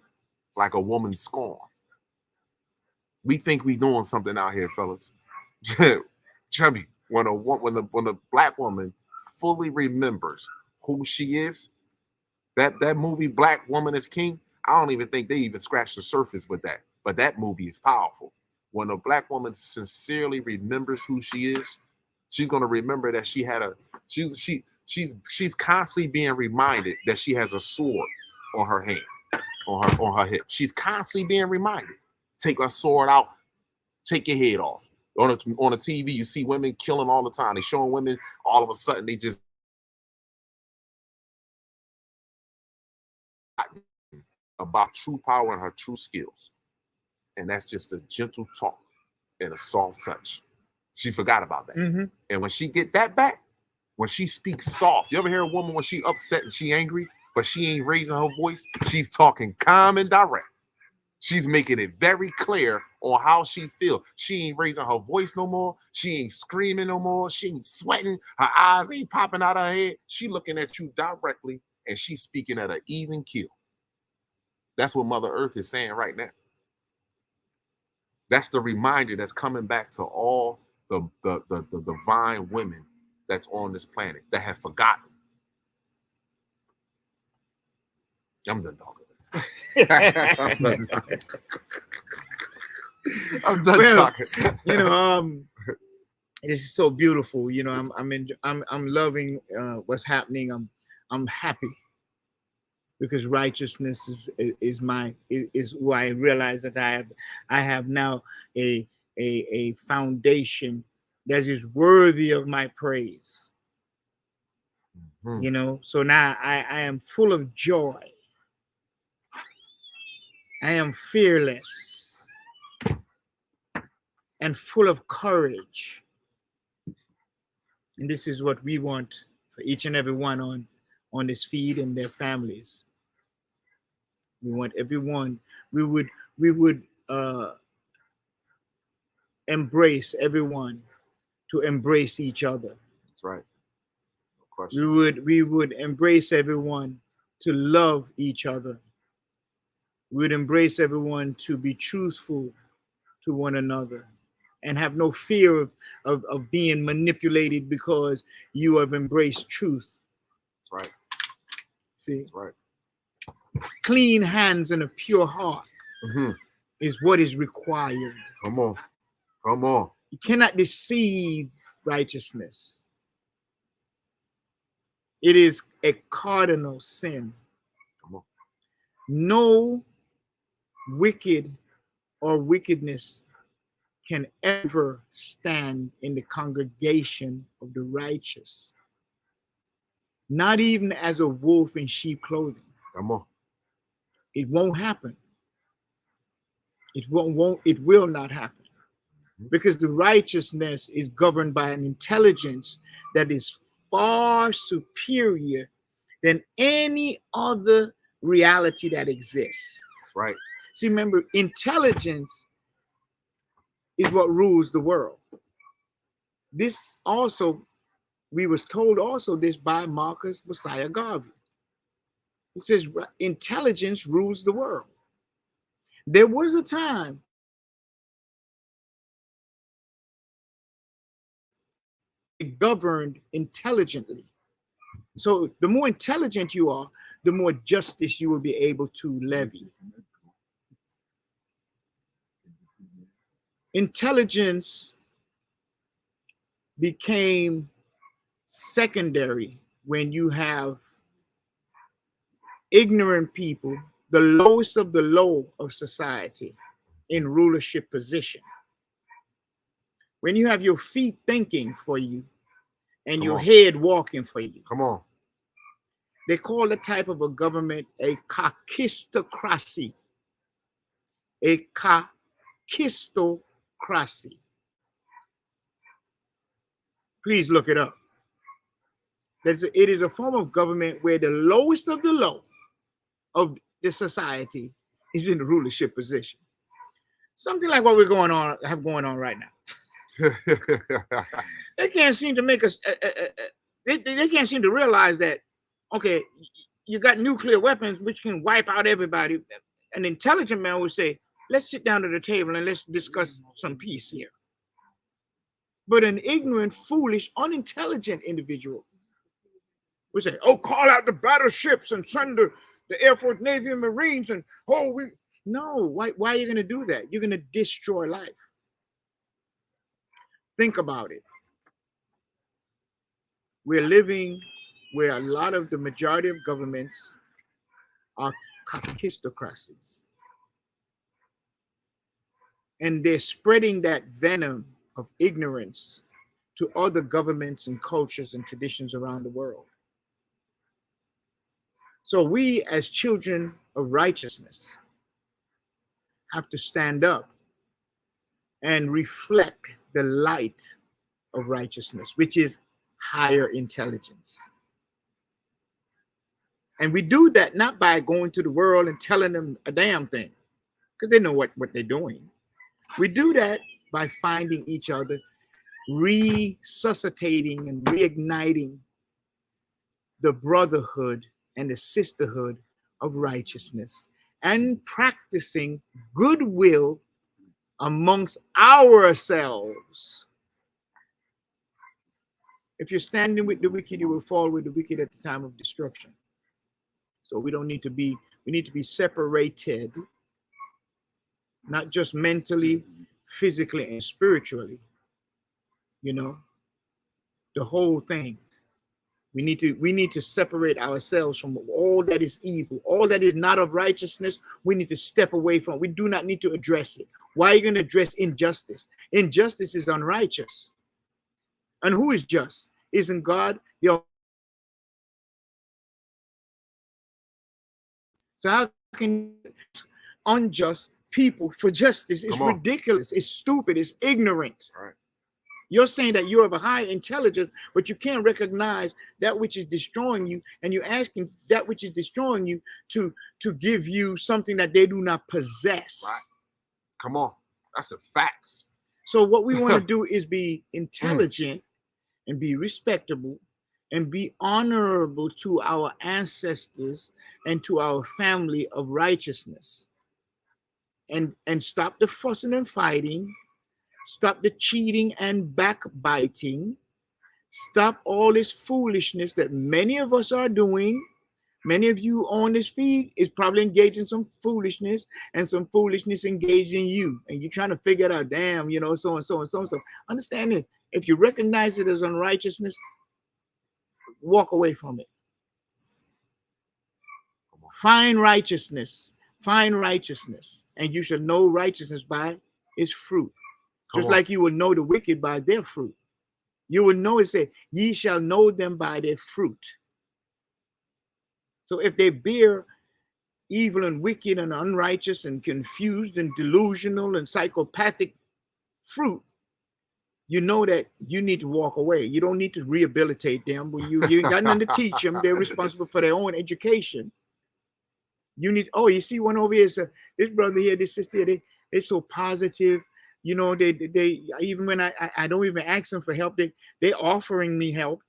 like a woman's scorn. We think we doing something out here, fellas. Chubby, when the black woman fully remembers who she is, that movie Black Woman is King, I don't even think they even scratched the surface with that. But that movie is powerful. When a black woman sincerely remembers who she is, she's gonna remember that she had she's constantly being reminded that she has a sword on her hand, on her hip. She's constantly being reminded. Take a sword out, take your head off. On a TV, you see women killing all the time. They showing women all of a sudden they just about true power and her true skills. And that's just a gentle talk and a soft touch. She forgot about that. Mm-hmm. And when she get that back, when she speaks soft, you ever hear a woman when she upset and she angry, but she ain't raising her voice? She's talking calm and direct. She's making it very clear on how she feels. She ain't raising her voice no more. She ain't screaming no more. She ain't sweating. Her eyes ain't popping out of her head. She looking at you directly and she's speaking at an even keel. That's what Mother Earth is saying right now. That's the reminder that's coming back to all the divine women that's on this planet that have forgotten. I'm done talking. I'm done talking. You know, this is so beautiful. You know, I'm loving what's happening. I'm happy because righteousness is who I realize that I have now a foundation that is worthy of my praise. Mm-hmm. You know, so now I am full of joy. I am fearless and full of courage. And this is what we want for each and every one on this feed and their families. We want everyone, we would embrace everyone to embrace each other. That's right. No question. We would embrace everyone to love each other. We would embrace everyone to be truthful to one another and have no fear of being manipulated because you have embraced truth. That's right. See? That's right. Clean hands and a pure heart is what is required. Come on. Come on. You cannot deceive righteousness. It is a cardinal sin. Come on. No wicked or wickedness can ever stand in the congregation of the righteous. not even as a wolf in sheep clothing. Come on. It won't happen. It won't. It will not happen. Because the righteousness is governed by an intelligence that is far superior than any other reality that exists. That's right. See, remember, intelligence is what rules the world. This also, we was told also this by Marcus Messiah Garvey. He says intelligence rules the world. There was a time governed intelligently. So the more intelligent you are, the more justice you will be able to levy. Intelligence became secondary when you have ignorant people, the lowest of the low of society, in rulership position. When you have your feet thinking for you and your head walking for you. Come on. They call the type of a government a kakistocracy. A kakistocracy. Please look it up. It is a form of government where the lowest of the low of the society is in the rulership position. Something like what we're have going on right now. They can't seem to make us. They can't seem to realize that. Okay, you got nuclear weapons which can wipe out everybody. An intelligent man would say, "Let's sit down at the table and let's discuss some peace here." But an ignorant, foolish, unintelligent individual would say, "Oh, call out the battleships and send the Air Force, Navy, and Marines." And no. Why are you going to do that? You're going to destroy life. Think about it. We're living where a lot of the majority of governments are kakistocracies. And they're spreading that venom of ignorance to other governments and cultures and traditions around the world. So we, as children of righteousness, have to stand up and reflect the light of righteousness, which is higher intelligence. And we do that not by going to the world and telling them a damn thing, because they know what they're doing. We do that by finding each other, resuscitating and reigniting the brotherhood and the sisterhood of righteousness, and practicing goodwill amongst ourselves. If you're standing with the wicked, you will fall with the wicked at the time of destruction. So we need to be separated, not just mentally, physically, and spiritually. You know, the whole thing. We need to separate ourselves from all that is evil, all that is not of righteousness. We need to step away from. We do not need to address it. Why are you going to address injustice? Injustice is unrighteous. And who is just? Isn't God? So how can unjust people for justice? It's ridiculous. It's stupid. It's ignorant. Right. You're saying that you're of a high intelligence, but you can't recognize that which is destroying you, and you're asking that which is destroying you to give you something that they do not possess. Right. Come on. That's a fact. So what we want to do is be intelligent and be respectable and be honorable to our ancestors and to our family of righteousness. And stop the fussing and fighting. Stop the cheating and backbiting. Stop all this foolishness that many of us are doing. Many of you on this feed is probably engaged in some foolishness, and some foolishness engaged in you. And you're trying to figure it out, damn, so and so and so and so. Understand this. If you recognize it as unrighteousness, walk away from it. Find righteousness. Find righteousness. And you shall know righteousness by its fruit. Just like you will know the wicked by their fruit. You will know it said, ye shall know them by their fruit. So if they bear evil and wicked and unrighteous and confused and delusional and psychopathic fruit, you know that you need to walk away. You don't need to rehabilitate them. When you ain't got nothing to teach them, they're responsible for their own education. You need, oh, you see one over here, so this brother here, this sister here, they're so positive. You know, they even when I don't even ask them for help, they're offering me help.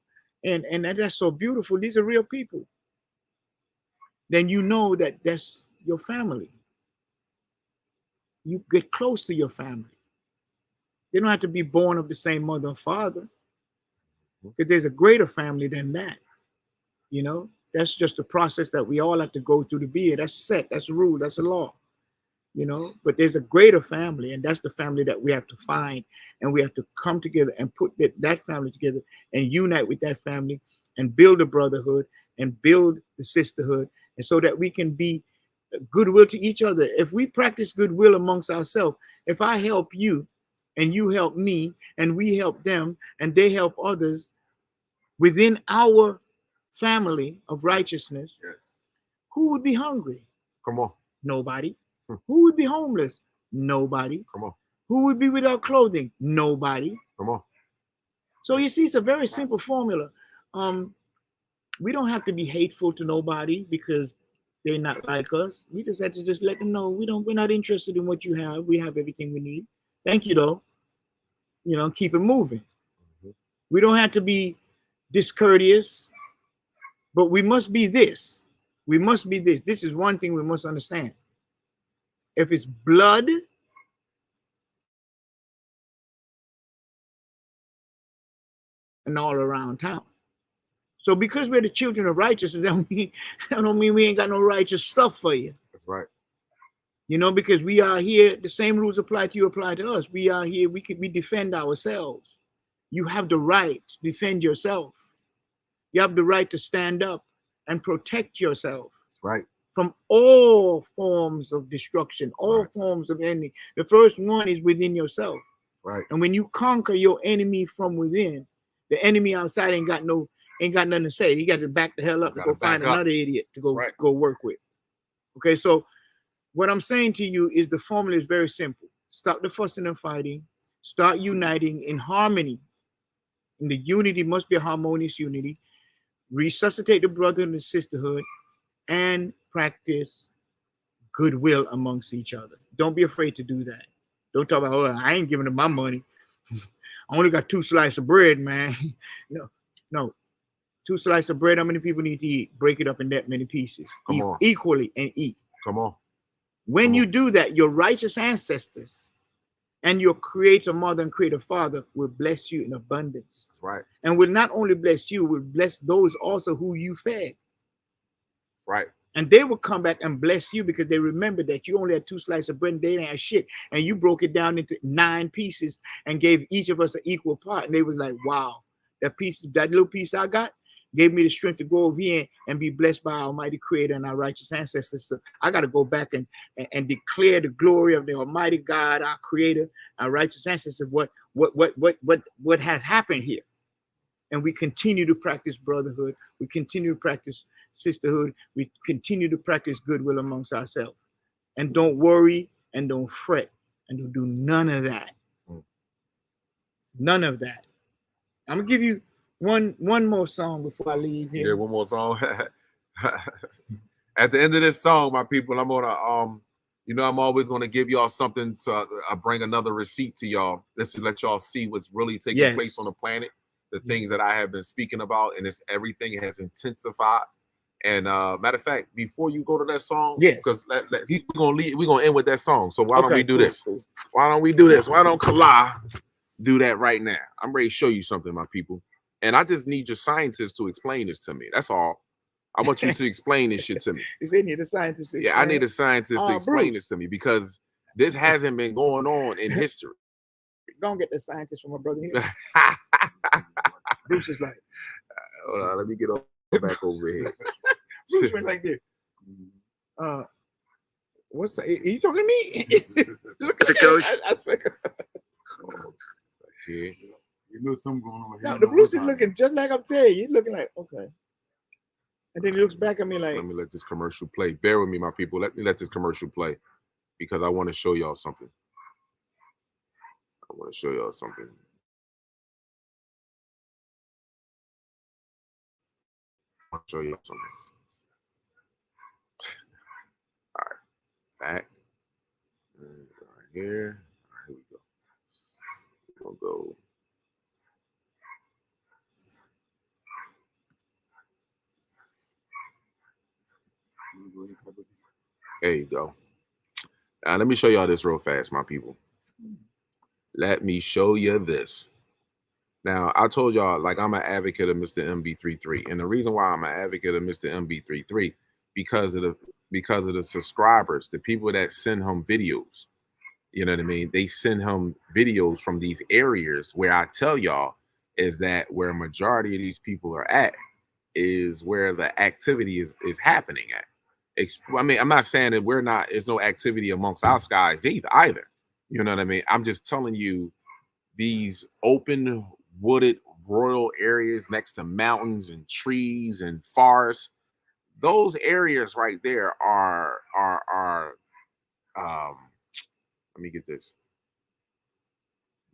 And that's so beautiful. These are real people. Then you know that that's your family. You get close to your family. They don't have to be born of the same mother and father, because there's a greater family than that. You know, that's just a process that we all have to go through to be here. That's set, that's a rule, that's a law. You know, but there's a greater family, and that's the family that we have to find, and we have to come together and put that family together and unite with that family and build a brotherhood and build the sisterhood, and so that we can be goodwill to each other. If we practice goodwill amongst ourselves, if I help you and you help me and we help them and they help others within our family of righteousness, Yes. who would be hungry? Come on. Nobody. Who would be homeless? Nobody. Come on. Who would be without clothing? Nobody. Come on. So you see, it's a very simple formula. We don't have to be hateful to nobody because they're not like us. We just have to just let them know we're not interested in what you have. We have everything we need. Thank you, though. You know, keep it moving. We don't have to be discourteous, but we must be this. We must be this. This is one thing we must understand. If it's blood, and all around town. So because we're the children of righteousness, that don't mean we ain't got no righteous stuff for you. That's right. You know, because we are here, the same rules apply to you, apply to us. We are here, we defend ourselves. You have the right to defend yourself. You have the right to stand up and protect yourself. Right. From all forms of destruction, all forms of enemy. The first one is within yourself. Right. And when you conquer your enemy from within, the enemy outside ain't got nothing to say. He got to back the hell up to go find another idiot to go work with. Okay, so what I'm saying to you is the formula is very simple. Stop the fussing and fighting. Start uniting in harmony. And the unity must be a harmonious unity. Resuscitate the brotherhood and the sisterhood, and practice goodwill amongst each other. Don't be afraid to do that. Don't talk about, oh, I ain't giving them my money. I only got 2 slices of bread, man. No. 2 slices of bread, how many people need to eat? Break it up in that many pieces. Come on. Equally and eat. Come on. When you do that, your righteous ancestors and your creator mother and creator father will bless you in abundance. That's right. And will not only bless you, will bless those also who you fed. Right. And they will come back and bless you because they remember that you only had 2 slices of bread and they didn't have shit. And you broke it down into 9 pieces and gave each of us an equal part. And they was like, wow, that little piece I got gave me the strength to go over here and be blessed by our Almighty Creator and our righteous ancestors. So I got to go back and declare the glory of the Almighty God, our Creator, our righteous ancestors, what has happened here. And we continue to practice brotherhood. We continue to practice sisterhood. We continue to practice goodwill amongst ourselves. And don't worry and don't fret and don't do none of that. None of that. I'm gonna give you one more song before I leave here. Yeah, one more song. At the end of this song, my people, I'm gonna I'm always gonna give y'all something. So I bring another receipt to y'all. This to let y'all see what's really taking place on the planet. The things that I have been speaking about, and everything has intensified. And matter of fact, before you go to that song, because we're gonna end with that song. So why don't we do this? Why don't we do this? Why don't Kala do that right now? I'm ready to show you something, my people. And I just need your scientists to explain this to me. That's all. I want you to explain this shit to me. They need a scientist. Yeah, I need a scientist to explain this to me, because this hasn't been going on in history. Don't get the scientist from my brother here. Bruce is like, hold on, let me get back over here. Bruce went like this. What's that? Are you talking to me? Look at the coach. Yeah. You know something going on here. No, the Bruce is looking just like I'm telling you. He's looking like, okay. And then he looks back at me like, let me let this commercial play. Bear with me, my people. Let me let this commercial play because I want to show y'all something. I want to show y'all something. I want to show y'all something. All right, back. Right here. All right, here we go. We'll go. There you go. Now, let me show y'all this real fast, my people. Let me show you this. Now, I told y'all, like, I'm an advocate of Mr. MB33. And the reason why I'm an advocate of Mr. MB33, because of the subscribers, the people that send him videos. You know what I mean? They send him videos from these areas where I tell y'all is that where a majority of these people are at is where the activity is happening at. I mean, I'm not saying that there's no activity amongst our skies either. You know what I mean? I'm just telling you these open, wooded, rural areas next to mountains and trees and forests, those areas right there are let me get this.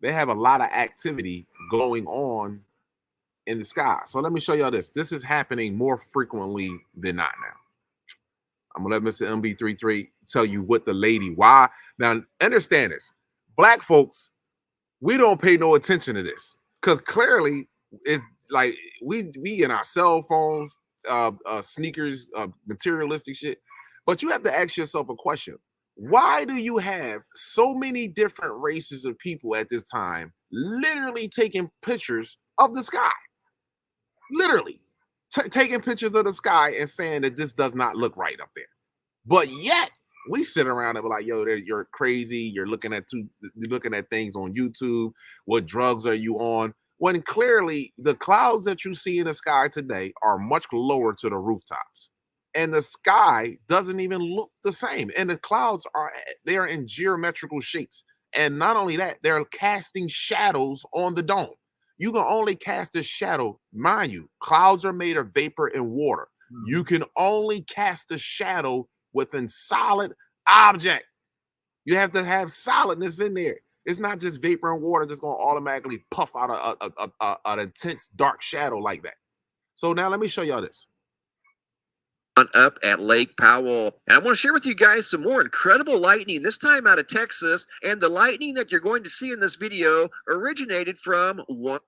They have a lot of activity going on in the sky. So let me show y'all this. This is happening more frequently than not now. I'm gonna let Mr. MB33 tell you what the lady, why. Now, understand this. Black folks, we don't pay no attention to this because clearly it's like we in our cell phones, sneakers, materialistic shit. But you have to ask yourself a question. Why do you have so many different races of people at this time literally taking pictures of the sky? Literally taking pictures of the sky and saying that this does not look right up there. But yet we sit around and be like, yo, you're crazy. You're looking at things on YouTube. What drugs are you on? When clearly the clouds that you see in the sky today are much lower to the rooftops. And the sky doesn't even look the same. And the clouds are in geometrical shapes. And not only that, they're casting shadows on the dome. You can only cast a shadow, mind you, clouds are made of vapor and water. You can only cast a shadow within solid object. You have to have solidness in there. It's not just vapor and water that's going to automatically puff out an intense dark shadow like that. So now let me show y'all this. Up at Lake Powell. And I want to share with you guys some more incredible lightning, this time out of Texas. And the lightning that you're going to see in this video originated from one.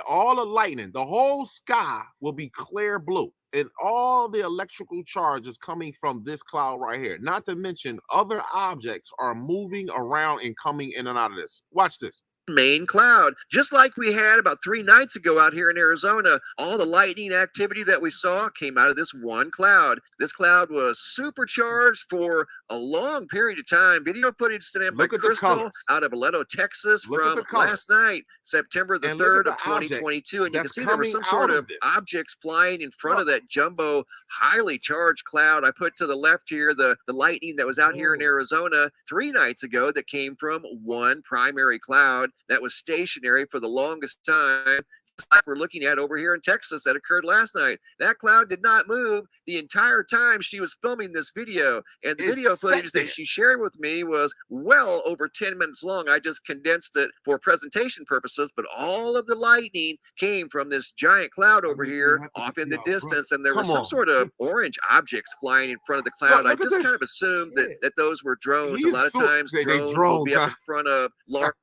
All the lightning, the whole sky will be clear blue. And all the electrical charges coming from this cloud right here. Not to mention other objects are moving around and coming in and out of this. Watch this. Main cloud, just like we had about 3 nights ago out here in Arizona. All the lightning activity that we saw came out of this one cloud. This cloud was supercharged for a long period of time. Video footage sent by Crystal out of Aledo, Texas from last night, September the 3rd of 2022. And you can see there were some sort of objects flying in front of that jumbo, highly charged cloud. I put to the left here the lightning that was out here in Arizona 3 nights ago that came from one primary cloud that was stationary for the longest time, just like we're looking at over here in Texas that occurred last night. That cloud did not move the entire time she was filming this video. And the video footage that she shared with me was well over 10 minutes long. I just condensed it for presentation purposes, but all of the lightning came from this giant cloud over here off in the distance. And there were some sort of orange objects flying in front of the cloud. I just kind of assumed that those were drones. A lot of times drones will be up in front of large.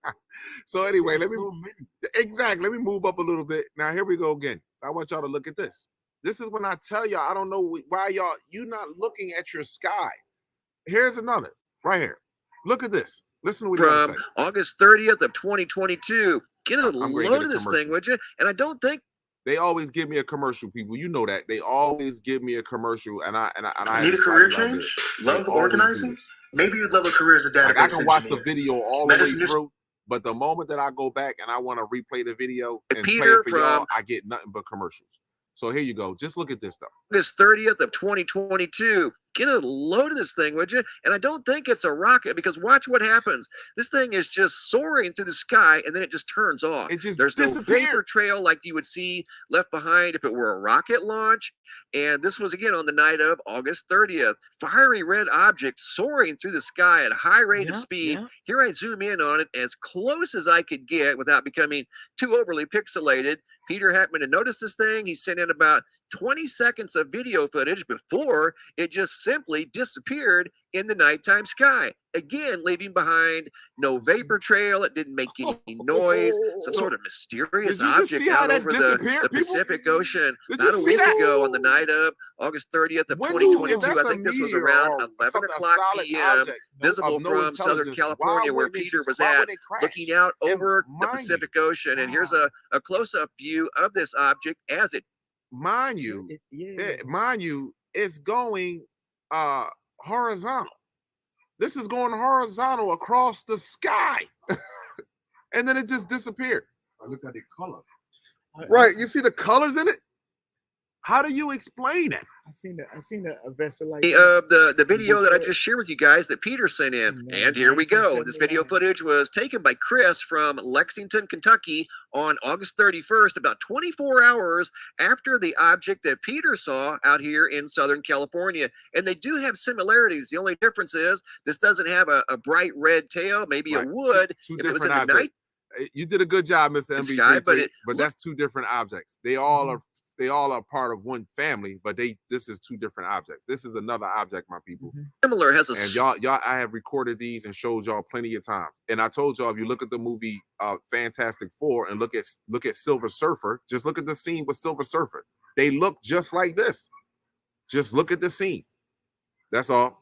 So anyway, let me move up a little bit. Now here we go again. I want y'all to look at this. This is when I tell y'all, I don't know why you're not looking at your sky. Here's another right here. Look at this. Listen to what you're saying. From August 30th of 2022. Get a load of this thing, would you? And I don't think they always give me a commercial, people. You know that. They always give me a commercial, and I need a career change? Love organizing? Maybe you'd love a career as a database I can watch engineer. the video all the way through. But the moment that I go back and I want to replay the video and play it for y'all, I get nothing but commercials. So here you go. Just look at this stuff. August 30th of 2022. Get a load of this thing, would you? And I don't think it's a rocket, because watch what happens. This thing is just soaring through the sky, and then it just turns off. It just There's no disappeared. vapor trail like you would see left behind if it were a rocket launch. And this was again on the night of August 30th. Fiery red object soaring through the sky at a high rate of speed. Here I zoom in on it as close as I could get without becoming too overly pixelated. Peter happened to notice this thing. He sent in about 20 seconds of video footage before it just simply disappeared in the nighttime sky. Again, leaving behind no vapor trail. It didn't make any noise. Some sort of mysterious Did you just object see how out that over disappeared, the people? Pacific Ocean Did about you a see week that? ago on the night of August 30th of When do- if 2022. that's I a think this was meteor around or 11 something, a o'clock solid p.m. object visible of no from Southern intelligence, California, why where wouldn't it Peter just- was why at, would it crash? looking out And over the mind you- Pacific Ocean. And here's a close-up view of this object as it Mind you, mind you, it's going horizontal. This is going horizontal across the sky. And then it just disappeared. Look at the color. Right. You see the colors in it? How do you explain it? I seen a vessel like the video that I just shared with you guys that Peter sent in. Yeah, And here we go. This video 1979. footage was taken by Chris from Lexington, Kentucky on August 31st, about 24 hours after the object that Peter saw out here in Southern California. And they do have similarities. The only difference is this doesn't have a bright red tail. Maybe Right. it would Two if it was in different the night. objects. You did a good job, Mr. It's MB33, sky, but but it that's two different objects. They all are part of one family, but this is two different objects. This is another object, my people. Similar, has a And y'all, I have recorded these and showed y'all plenty of times. And I told y'all, if you look at the movie Fantastic Four and look at Silver Surfer, just look at the scene with Silver Surfer. They look just like this. Just look at the scene. That's all.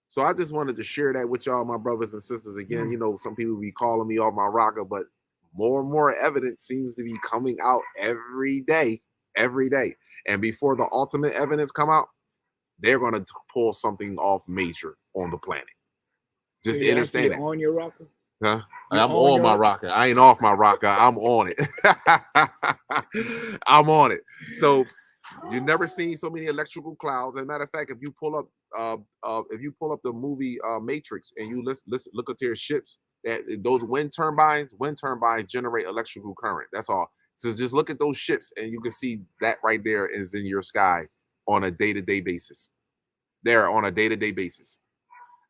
So I just wanted to share that with y'all, my brothers and sisters. Again, you know, some people be calling me off my rocker, but more and more evidence seems to be coming out every day. And before the ultimate evidence come out, they're going to pull something off major on the planet. Just So you understand actually that. on your rocker? Huh? You I'm on on my your- rocker. I ain't off my rocker. I'm on it. I'm on it. So you've never seen so many electrical clouds. As a matter of fact, if you pull up the movie Matrix and you look at their ships, that those wind turbines generate electrical current. That's all. So just look at those ships and you can see that right there is in your sky on a day-to-day basis. They're on a day-to-day basis.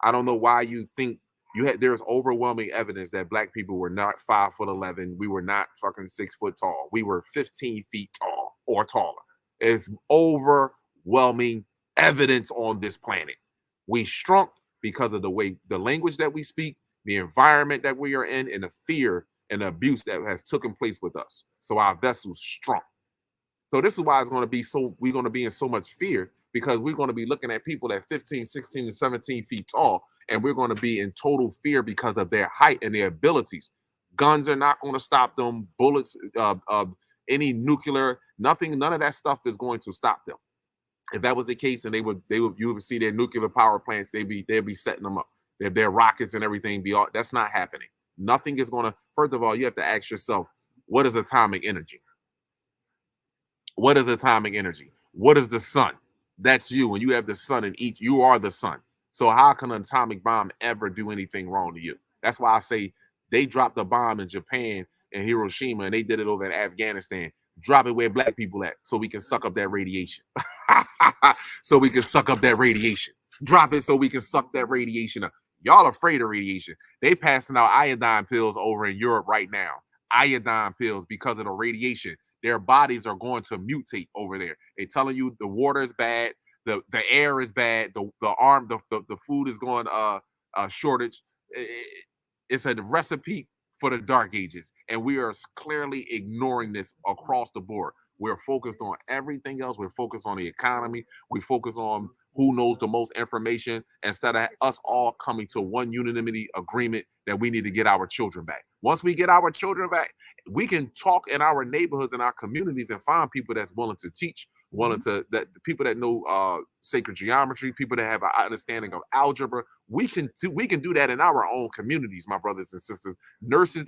I don't know why you think there's overwhelming evidence that black people were not 5'11". We were not fucking 6 foot tall. We were 15 feet tall or taller. It's overwhelming evidence on this planet. We shrunk because of the language that we speak, the environment that we are in, and the fear and the abuse that has taken place with us. So our vessels shrunk. So this is why we're going to be in so much fear, because we're going to be looking at people at 15, 16, and 17 feet tall, and we're going to be in total fear because of their height and their abilities. Guns are not going to stop them. Bullets, any nuclear, nothing, none of that stuff is going to stop them. If that was the case, and you would see their nuclear power plants, they'd be setting them up. Their rockets and everything that's not happening. Nothing is going to. First of all, you have to ask yourself, what is atomic energy? What is atomic energy? What is the sun? That's you, and you have the sun in each. You are the sun. So how can an atomic bomb ever do anything wrong to you? That's why I say they dropped a bomb in Japan and Hiroshima, and they did it over in Afghanistan. Drop it where black people at, so we can suck up that radiation. So we can suck up that radiation. Drop it so we can suck that radiation up. Y'all afraid of radiation. They passing out iodine pills over in Europe right now. Iodine pills because of the radiation. Their bodies are going to mutate over there. They're telling you the water is bad, the air is bad, the food is going shortage. It's a recipe for the dark ages, and we are clearly ignoring this across the board. We're focused on everything else. We're focused on the economy. We focus on who knows the most information, instead of us all coming to one unanimity agreement that we need to get our children back. Once we get our children back, we can talk in our neighborhoods and our communities and find people that's willing to teach, willing to that the people that know sacred geometry, people that have an understanding of algebra, we can do that in our own communities, my brothers and sisters. Nurses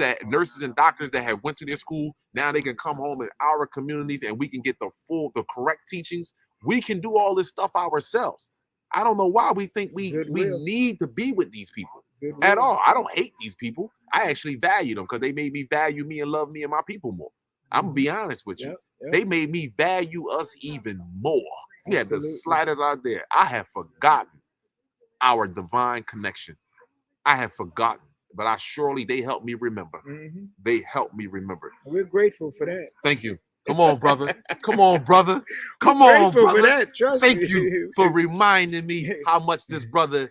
and doctors that have went to their school, now they can come home in our communities and we can get the correct teachings. We can do all this stuff ourselves. I don't know why we think we need to be with these people at all. I don't hate these people. I actually value them because they made me value me and love me and my people more. I'm gonna be honest with you. Yep. They made me value us even more. We had the sliders out there. I have forgotten our divine connection. I have forgotten, but they helped me remember. They helped me remember. We're grateful for that. Thank you. Come on, brother. Come on, brother. Come on, brother. For that. Trust Thank me. you for reminding me how much this brother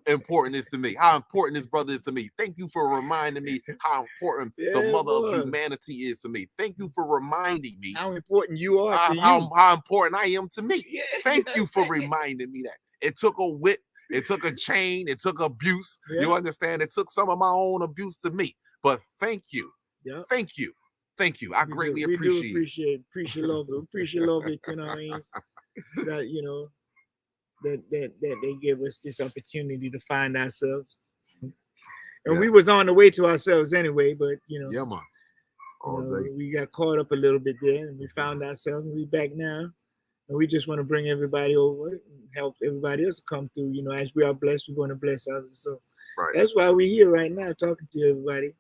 important is to me. How important this brother is to me. Thank you for reminding me how important the mother of humanity is to me. Thank you for reminding me how important you are to how important I am to me. Thank you for reminding me that. It took a whip, it took a chain, it took abuse. You understand? It took some of my own abuse to me. But thank you. Thank you. Thank you. I greatly appreciate it. Appreciate love it, you know what I mean? That, you know, that they give us this opportunity to find ourselves. And we was on the way to ourselves anyway, but you know, we got caught up a little bit there and we found ourselves and we back now. And we just want to bring everybody over and help everybody else come through. You know, as we are blessed, we're going to bless others. So that's why we're here right now talking to everybody.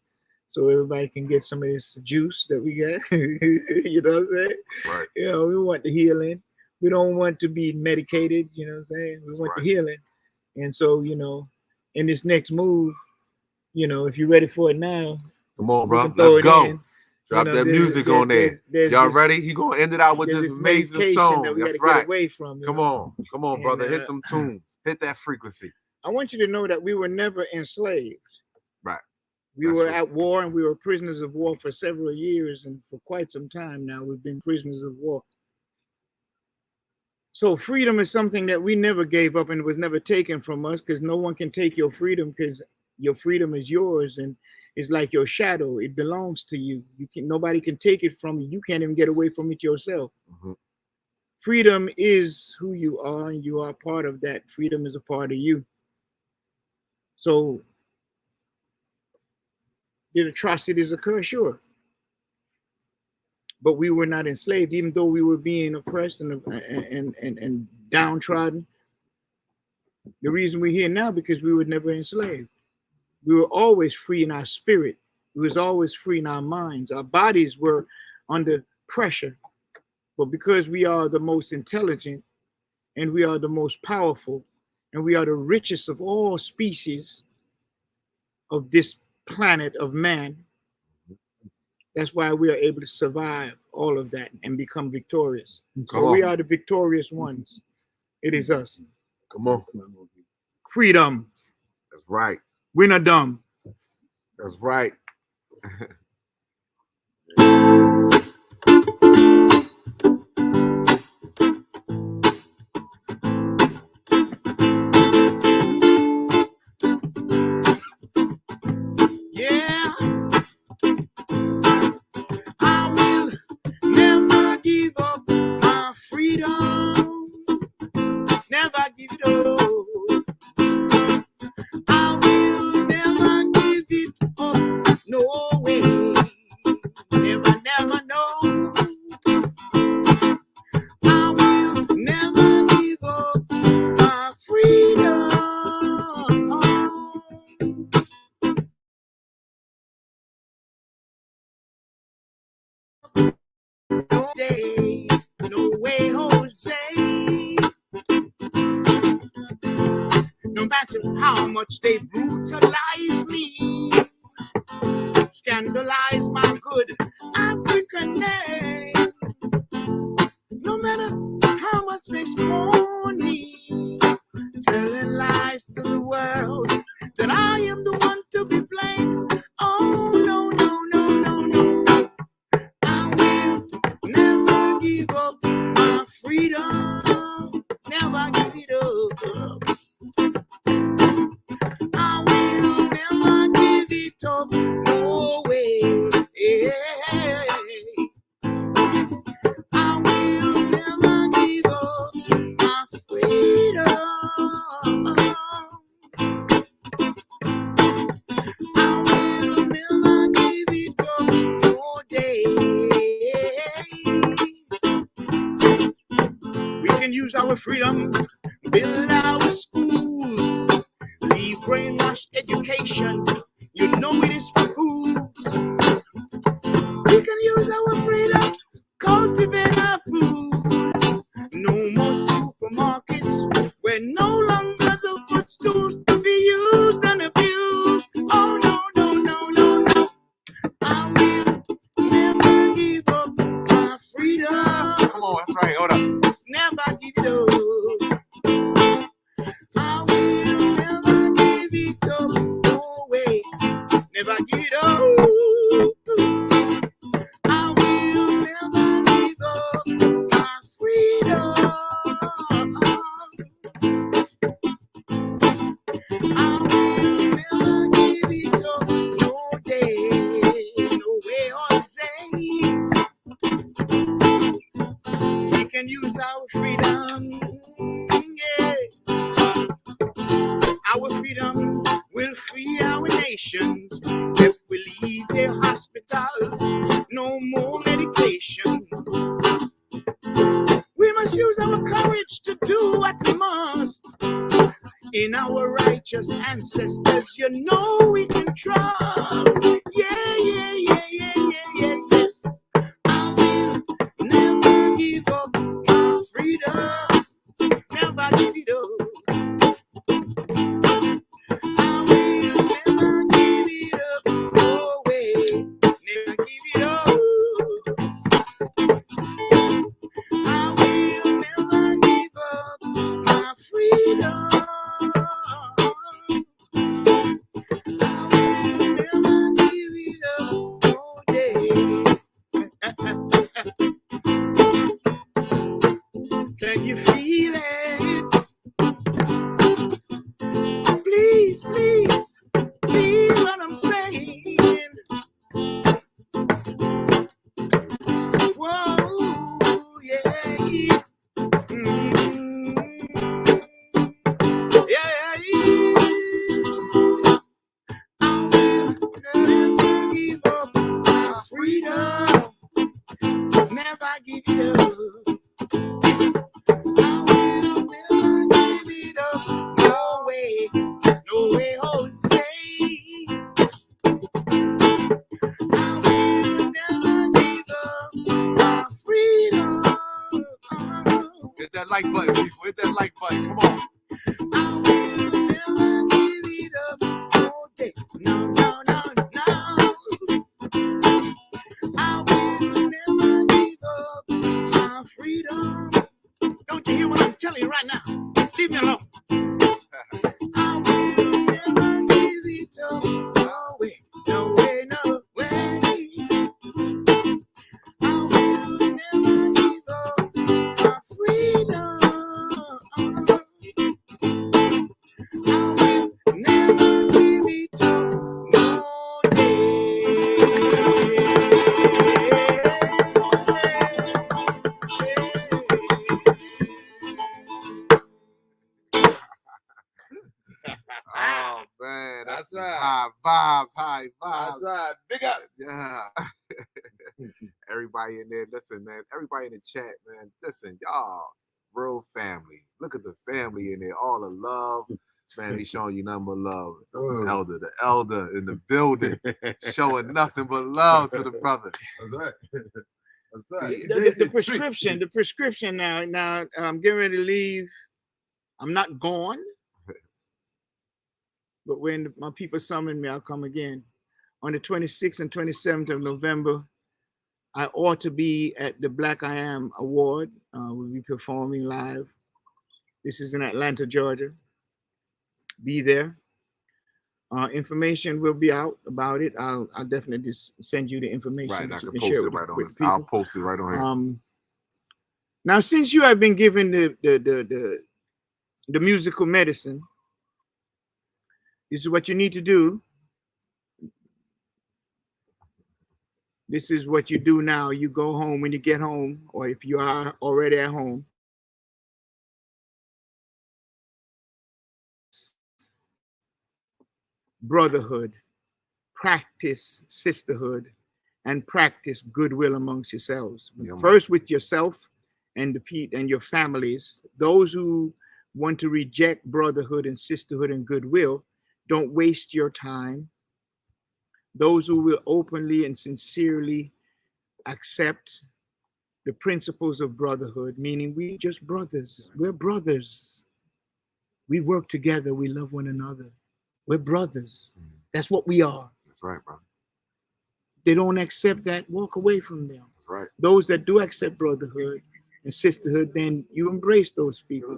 So everybody can get some of this juice that we got. You know what I'm saying? Right. You know, we want the healing. We don't want to be medicated, you know what I'm saying? We want the healing. And so, you know, in this next move, you know, if you're ready for it now. Come on, bro. Let's go. Drop that music on there. Y'all ready? He gonna end it out with this amazing song. That's right. Away from, come on, brother. Hit them tunes. Hit that frequency. I want you to know that we were never enslaved. Right. We were at war and we were prisoners of war for several years, and for quite some time now we've been prisoners of war. So freedom is something that we never gave up and was never taken from us, because no one can take your freedom, because your freedom is yours and it's like your shadow. It belongs to you. Nobody can take it from you. You can't even get away from it yourself. Freedom is who you are, and you are part of that. Freedom is a part of you. So did atrocities occur? Sure. But we were not enslaved, even though we were being oppressed and downtrodden. The reason we're here now, because we were never enslaved. We were always free in our spirit. We was always free in our minds. Our bodies were under pressure. But because we are the most intelligent and we are the most powerful and we are the richest of all species of this planet of man, that's why we are able to survive all of that and become victorious. So we are the victorious ones. It is us. Come on. Freedom. That's right. We're not dumb. That's right. Yeah. I will never give up my freedom. Never give it up. No way, never, no. I will never give up my freedom. No day, no way, Jose. No matter how much they brutalize me, scandalize my good African name. No matter how much they scorn me, telling lies to the world that I am the one to be blamed. Oh, no, no, no, no, no. I will never give up my freedom. Never give it up. I will never give it up. No way. I will never our freedom, build our schools, leave brainwashed education. You know it is for fools. We can use our freedom, cultivate our food. No more supermarkets where no longer the footstools to be used and abused. Oh no, no, no, no, no. I will never give up my freedom. Come on, that's right. Hold up. Never give it up. I will never give it up. No way. Never give it up. I will never give up my freedom. I will never give it up. No day. No way or say. We can use our freedom. Yeah. Our freedom will free our nations if we leave their hospitals. No more medication. We must use our courage to do what we must. In our righteous ancestors, you know we can trust. Yeah, yeah, yeah, yeah, yeah, yeah, yes. I will never give up my freedom. Never give it up. I will never give it up. No way. Never give it up. I will never give up my freedom. I will never give it up. No day. Can you feel it? Please, please, feel what I'm saying. Whoa, yeah. Yeah. I will never give up my freedom. Never give it up. I will never give it up. No way, Jose. I will never give up my freedom. Hit that like button, people. Hit that like button. Come on. I will never give it up. No day. No, no, no, no. I will never give up my freedom. Don't you hear what I'm telling you right now? Leave me alone. I will never give it up. No way, no way, no way. I will never give up my freedom. I will never give it up. No Oh man, That's some right. high vibes, high vibes. That's right. Big up. Yeah. Everybody in there, listen, man. Everybody in the chat, man. Listen, y'all, real family. Look at the family in there, all the love. Man, he's showing you nothing but love. The elder in the building, showing nothing but love to the brother. That's right. That's right. See, The prescription now I'm getting ready to leave. I'm not gone. But when my people summon me, I'll come again. On the 26th and 27th of November, I ought to be at the Black I Am Award. We'll be performing live. This is in Atlanta, Georgia. Be there. Information will be out about it. I'll definitely just send you the information. right, I so can you post share it right on with this. I'll people. post it right on here. Now, since you have been given the musical medicine, this is what you need to do. This is what you do now. You go home when you get home, or if you are already at home. Brotherhood, practice sisterhood, and practice goodwill amongst yourselves. Yeah, man. First with yourself, and and your families, those who want to reject brotherhood and sisterhood and goodwill, don't waste your time. Those who will openly and sincerely accept the principles of brotherhood, meaning we just brothers. We're brothers. We work together. We love one another. We're brothers. That's what we are. That's right, bro. They don't accept that, walk away from them. That's right. Those that do accept brotherhood and sisterhood, then you embrace those people.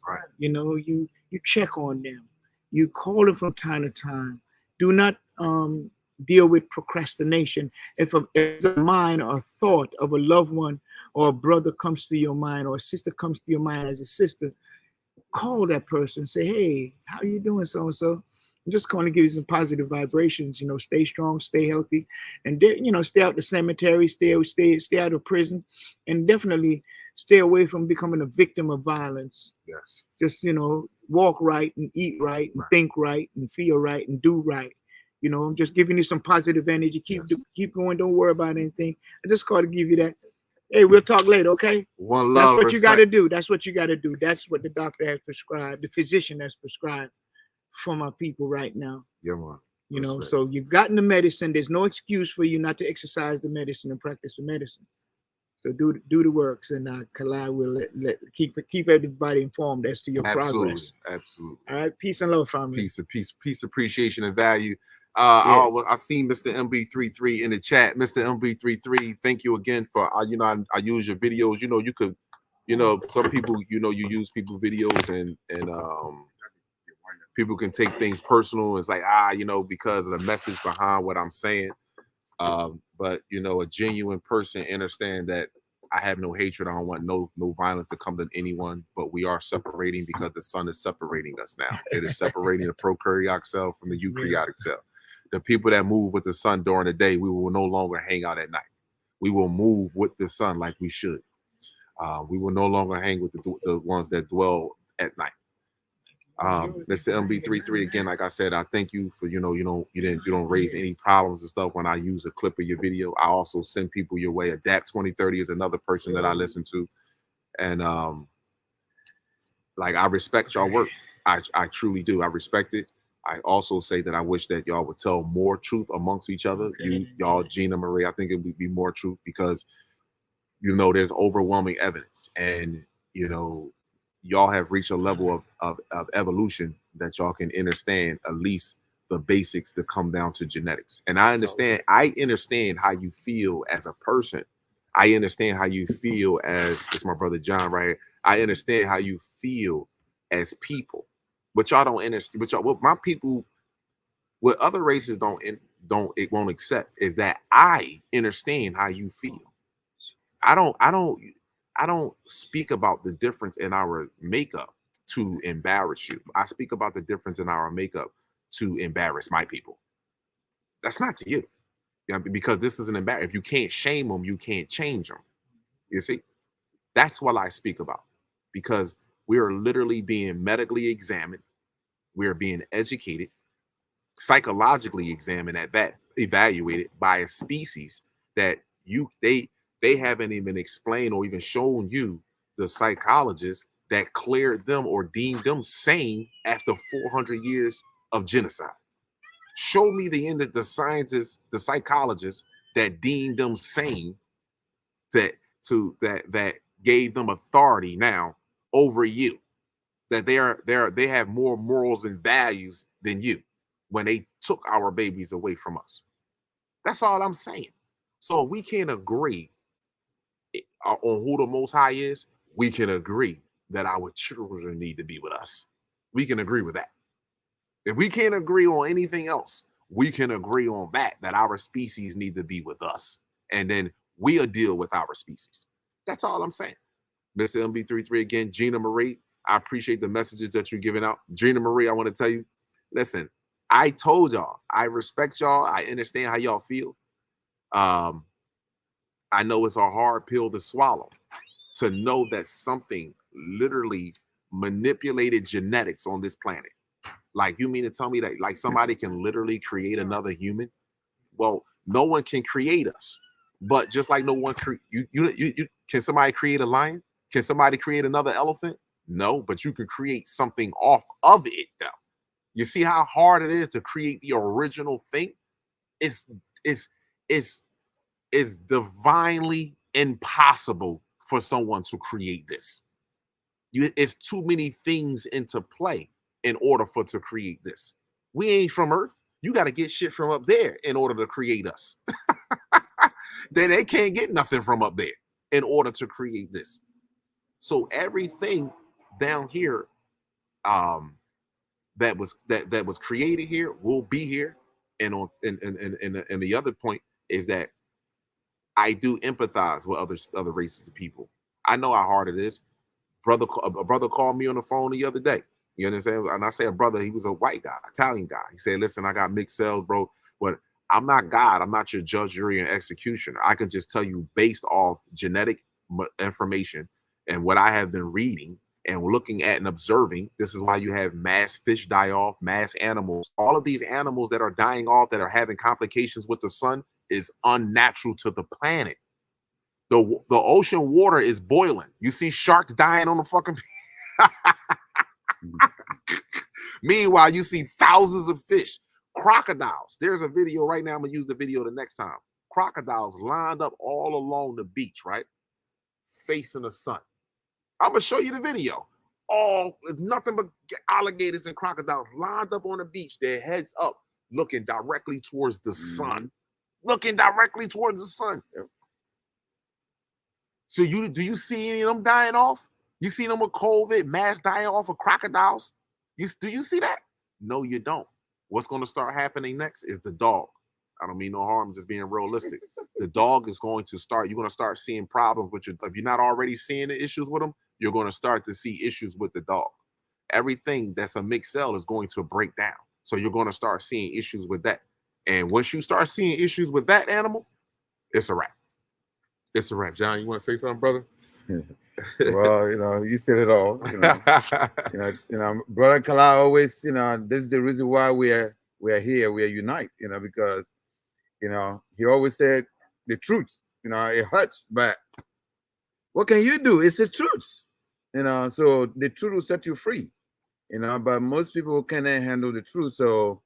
Right. You know, you check on them. You call them from time to time. Do not deal with procrastination. If a mind or thought of a loved one or a brother comes to your mind, or a sister comes to your mind as a sister, call that person. Say, hey, how you doing, so-and-so? I'm just going to give you some positive vibrations. You know, stay strong, stay healthy, and you know, stay out the cemetery, stay out of prison, and definitely stay away from becoming a victim of violence. Yes. Just, you know, walk right and eat right and think right and feel right and do right. You know, I'm just giving you some positive energy. Keep going. Don't worry about anything. I just called to give you that. Hey, we'll talk later, okay? One That's love. what respect. you got to do. That's what you got to do. That's what the doctor has prescribed, the physician has prescribed for my people right now. Yeah, man. You know, Respect. so you've gotten the medicine. There's no excuse for you not to exercise the medicine and practice the medicine. So do the works, and Kalai will keep everybody informed as to your progress. Absolutely. All right, peace and love, family. Peace, appreciation, and value. Yes. I seen Mr. MB33 in the chat. Mr. MB33, thank you again for you know, I use your videos. You know, you could, you know, some people, you know, you use people videos and people can take things personal. It's like, you know, because of the message behind what I'm saying. But you know, a genuine person understand that I have no hatred. I don't want no violence to come to anyone, but we are separating because the sun is separating us now. It is separating the prokaryotic cell from the eukaryotic cell. The people that move with the sun during the day, we will no longer hang out at night. We will move with the sun like we should. We will no longer hang with the ones that dwell at night. Mr. MB33, again, like I said, I thank you for, you know, you don't raise any problems and stuff when I use a clip of your video. I also send people your way. Adapt 2030 is another person that I listen to, and like, I respect y'all work. I truly do. I respect it. I also say that I wish that y'all would tell more truth amongst each other. Y'all, Gina Marie, I think it would be more truth because, you know, there's overwhelming evidence, and you know, y'all have reached a level of evolution that y'all can understand at least the basics that come down to genetics. And I understand how you feel as a person. I understand how you feel as, it's my brother John right here. I understand how you feel as people, but y'all don't understand. But y'all, what my people, what other races it won't accept is that I understand how you feel. I don't speak about the difference in our makeup to embarrass you. I speak about the difference in our makeup to embarrass my people. That's not to you. Yeah, because this is an embarrassment. If you can't shame them, you can't change them. You see, that's what I speak about, because we are literally being medically examined. We are being educated, psychologically examined at that, evaluated by a species that they haven't even explained or even shown you the psychologists that cleared them or deemed them sane after 400 years of genocide. Show me the scientists, the psychologists that deemed them sane, that gave them authority now over you, that they have more morals and values than you when they took our babies away from us. That's all I'm saying. So we can't agree on who the Most High is. We can agree that our children need to be with us. We can agree with that. If we can't agree on anything else, we can agree on that our species need to be with us. And then we'll deal with our species. That's all I'm saying. Mr. MB33 again, Gina Marie, I appreciate the messages that you're giving out. Gina Marie, I want to tell you, listen, I told y'all, I respect y'all. I understand how y'all feel. I know it's a hard pill to swallow, to know that something literally manipulated genetics on this planet. Like, you mean to tell me that like somebody can literally create another human? Well, no one can create us, but just like no one can somebody create a lion? Can somebody create another elephant? No, but you can create something off of it though. You see how hard it is to create the original thing? It's divinely impossible for someone to create this. It's too many things into play in order to create this. We ain't from Earth. You got to get shit from up there in order to create us. They can't get nothing from up there in order to create this. So everything down here that was created here will be here. And the other point is that I do empathize with other races of people. I know how hard it is. A brother called me on the phone the other day. You understand? And I say a brother, he was a white guy, Italian guy. He said, listen, I got mixed cells, bro, but I'm not God. I'm not your judge, jury, and executioner. I can just tell you based off genetic information and what I have been reading and looking at and observing. This is why you have mass fish die off, mass animals. All of these animals that are dying off, that are having complications with the sun, is unnatural to the planet. The ocean water is boiling. You see sharks dying on the fucking meanwhile, you see thousands of fish, crocodiles. There's a video right now. I'm gonna use the video the next time. Crocodiles lined up all along the beach, right? Facing the sun. I'm gonna show you the video. There's nothing but alligators and crocodiles lined up on the beach, their heads up, looking directly towards the sun. Looking directly towards the sun. So do you see any of them dying off? You see them with COVID, mass dying off of crocodiles? Do you see that? No, you don't. What's going to start happening next is the dog. I don't mean no harm, just being realistic. The dog is going to start, you're going to start seeing problems with if you're not already seeing the issues with them, you're going to start to see issues with the dog. Everything that's a mixed cell is going to break down. So you're going to start seeing issues with that. And once you start seeing issues with that animal, it's a wrap. It's a wrap. John, you want to say something, brother? Well, you said it all. Brother Kala always, this is the reason why we are here. We are unite, because, he always said the truth. It hurts, but what can you do? It's the truth. So the truth will set you free. But most people cannot handle the truth. So,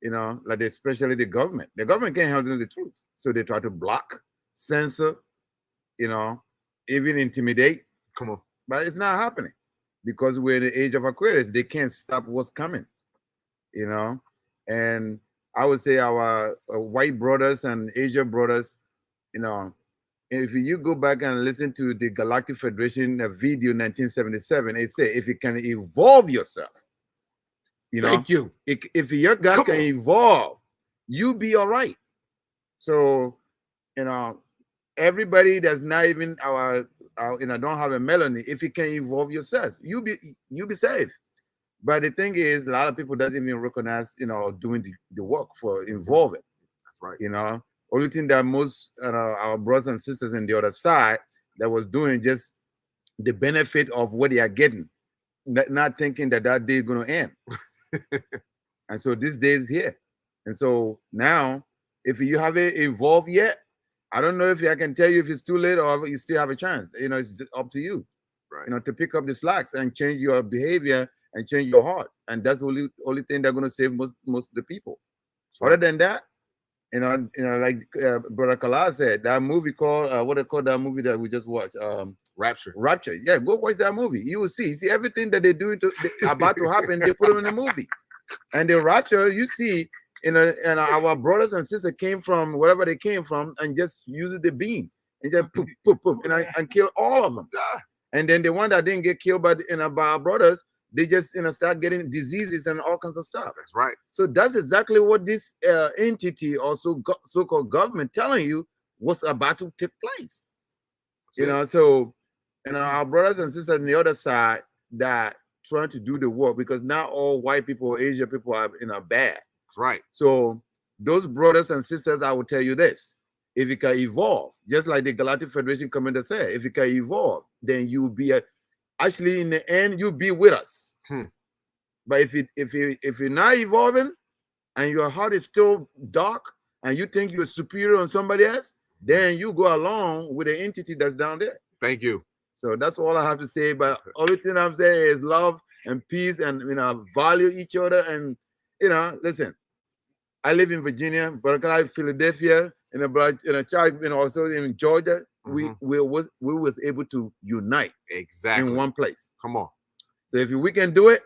like especially the government. The government can't handle the truth. So they try to block, censor, even intimidate. Come on. But it's not happening because we're in the age of Aquarius. They can't stop what's coming, And I would say our white brothers and Asian brothers, if you go back and listen to the Galactic Federation video 1977, it said if you can evolve yourself, Thank you. If your God can evolve, you be all right. So, everybody that's not even our don't have a melanin, if you can evolve yourself, you be safe. But the thing is, a lot of people doesn't even recognize, doing the work for evolving. That's right. Only thing that most our brothers and sisters on the other side that was doing just the benefit of what they are getting, not thinking that day is going to end. And so this day is here. And so now, if you haven't evolved yet, I don't know if I can tell you if it's too late or you still have a chance. It's up to you, right? To pick up the slacks and change your behavior and change your heart. And that's the only thing that's going to save most of the people. Other than that, like Brother Kala said, that movie called, what they call that movie that we just watched? Rapture. Rapture. Yeah, go watch that movie. You will see everything that they're doing about to happen, they put them in the movie. And the rapture, you see, and our brothers and sisters came from wherever they came from and just used the beam and just poof, and kill all of them. And then the one that didn't get killed by our brothers, they just start getting diseases and all kinds of stuff. That's right. So that's exactly what this entity, also so-called government, telling you what's about to take place. So our brothers and sisters on the other side that trying to do the work, because not all white people or Asian people are bad. That's right. So those brothers and sisters, I will tell you this: if you can evolve, just like the Galactic Federation commander said, if you can evolve, then you'll be actually in the end you'll be with us. But if you're not evolving and your heart is still dark and you think you're superior on somebody else, then you go along with the entity that's down there. Thank you. So that's all I have to say. But only thing I'm saying is love and peace, and value each other. And listen, I live in Virginia, Berkeley, Philadelphia, in a child, also in Georgia. We was able to unite Exactly. in one place. Come on. So if we can do it,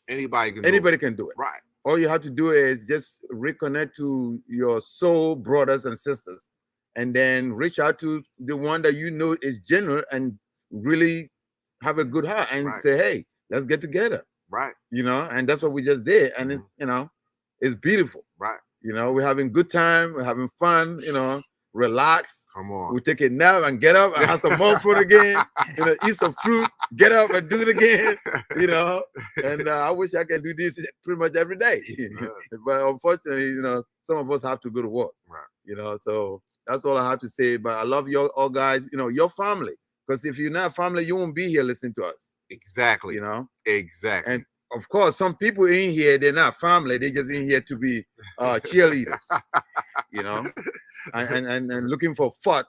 Anybody can anybody can do it. Right. All you have to do is just reconnect to your soul brothers and sisters, and then reach out to the one that you know is genuine and really have a good heart, and say, hey, let's get together. Right. And that's what we just did. And it's beautiful. Right. We're having good time, we're having fun, relax. Come on. We take a nap and get up and have some more food again, eat some fruit, get up and do it again, and I wish I could do this pretty much every day. But unfortunately, some of us have to go to work. Right. So that's all I have to say. But I love you all guys, your family. Because if you're not family, you won't be here listening to us. Exactly. Exactly. And of course, some people in here, they're not family. They're just in here to be cheerleaders, and looking for fault,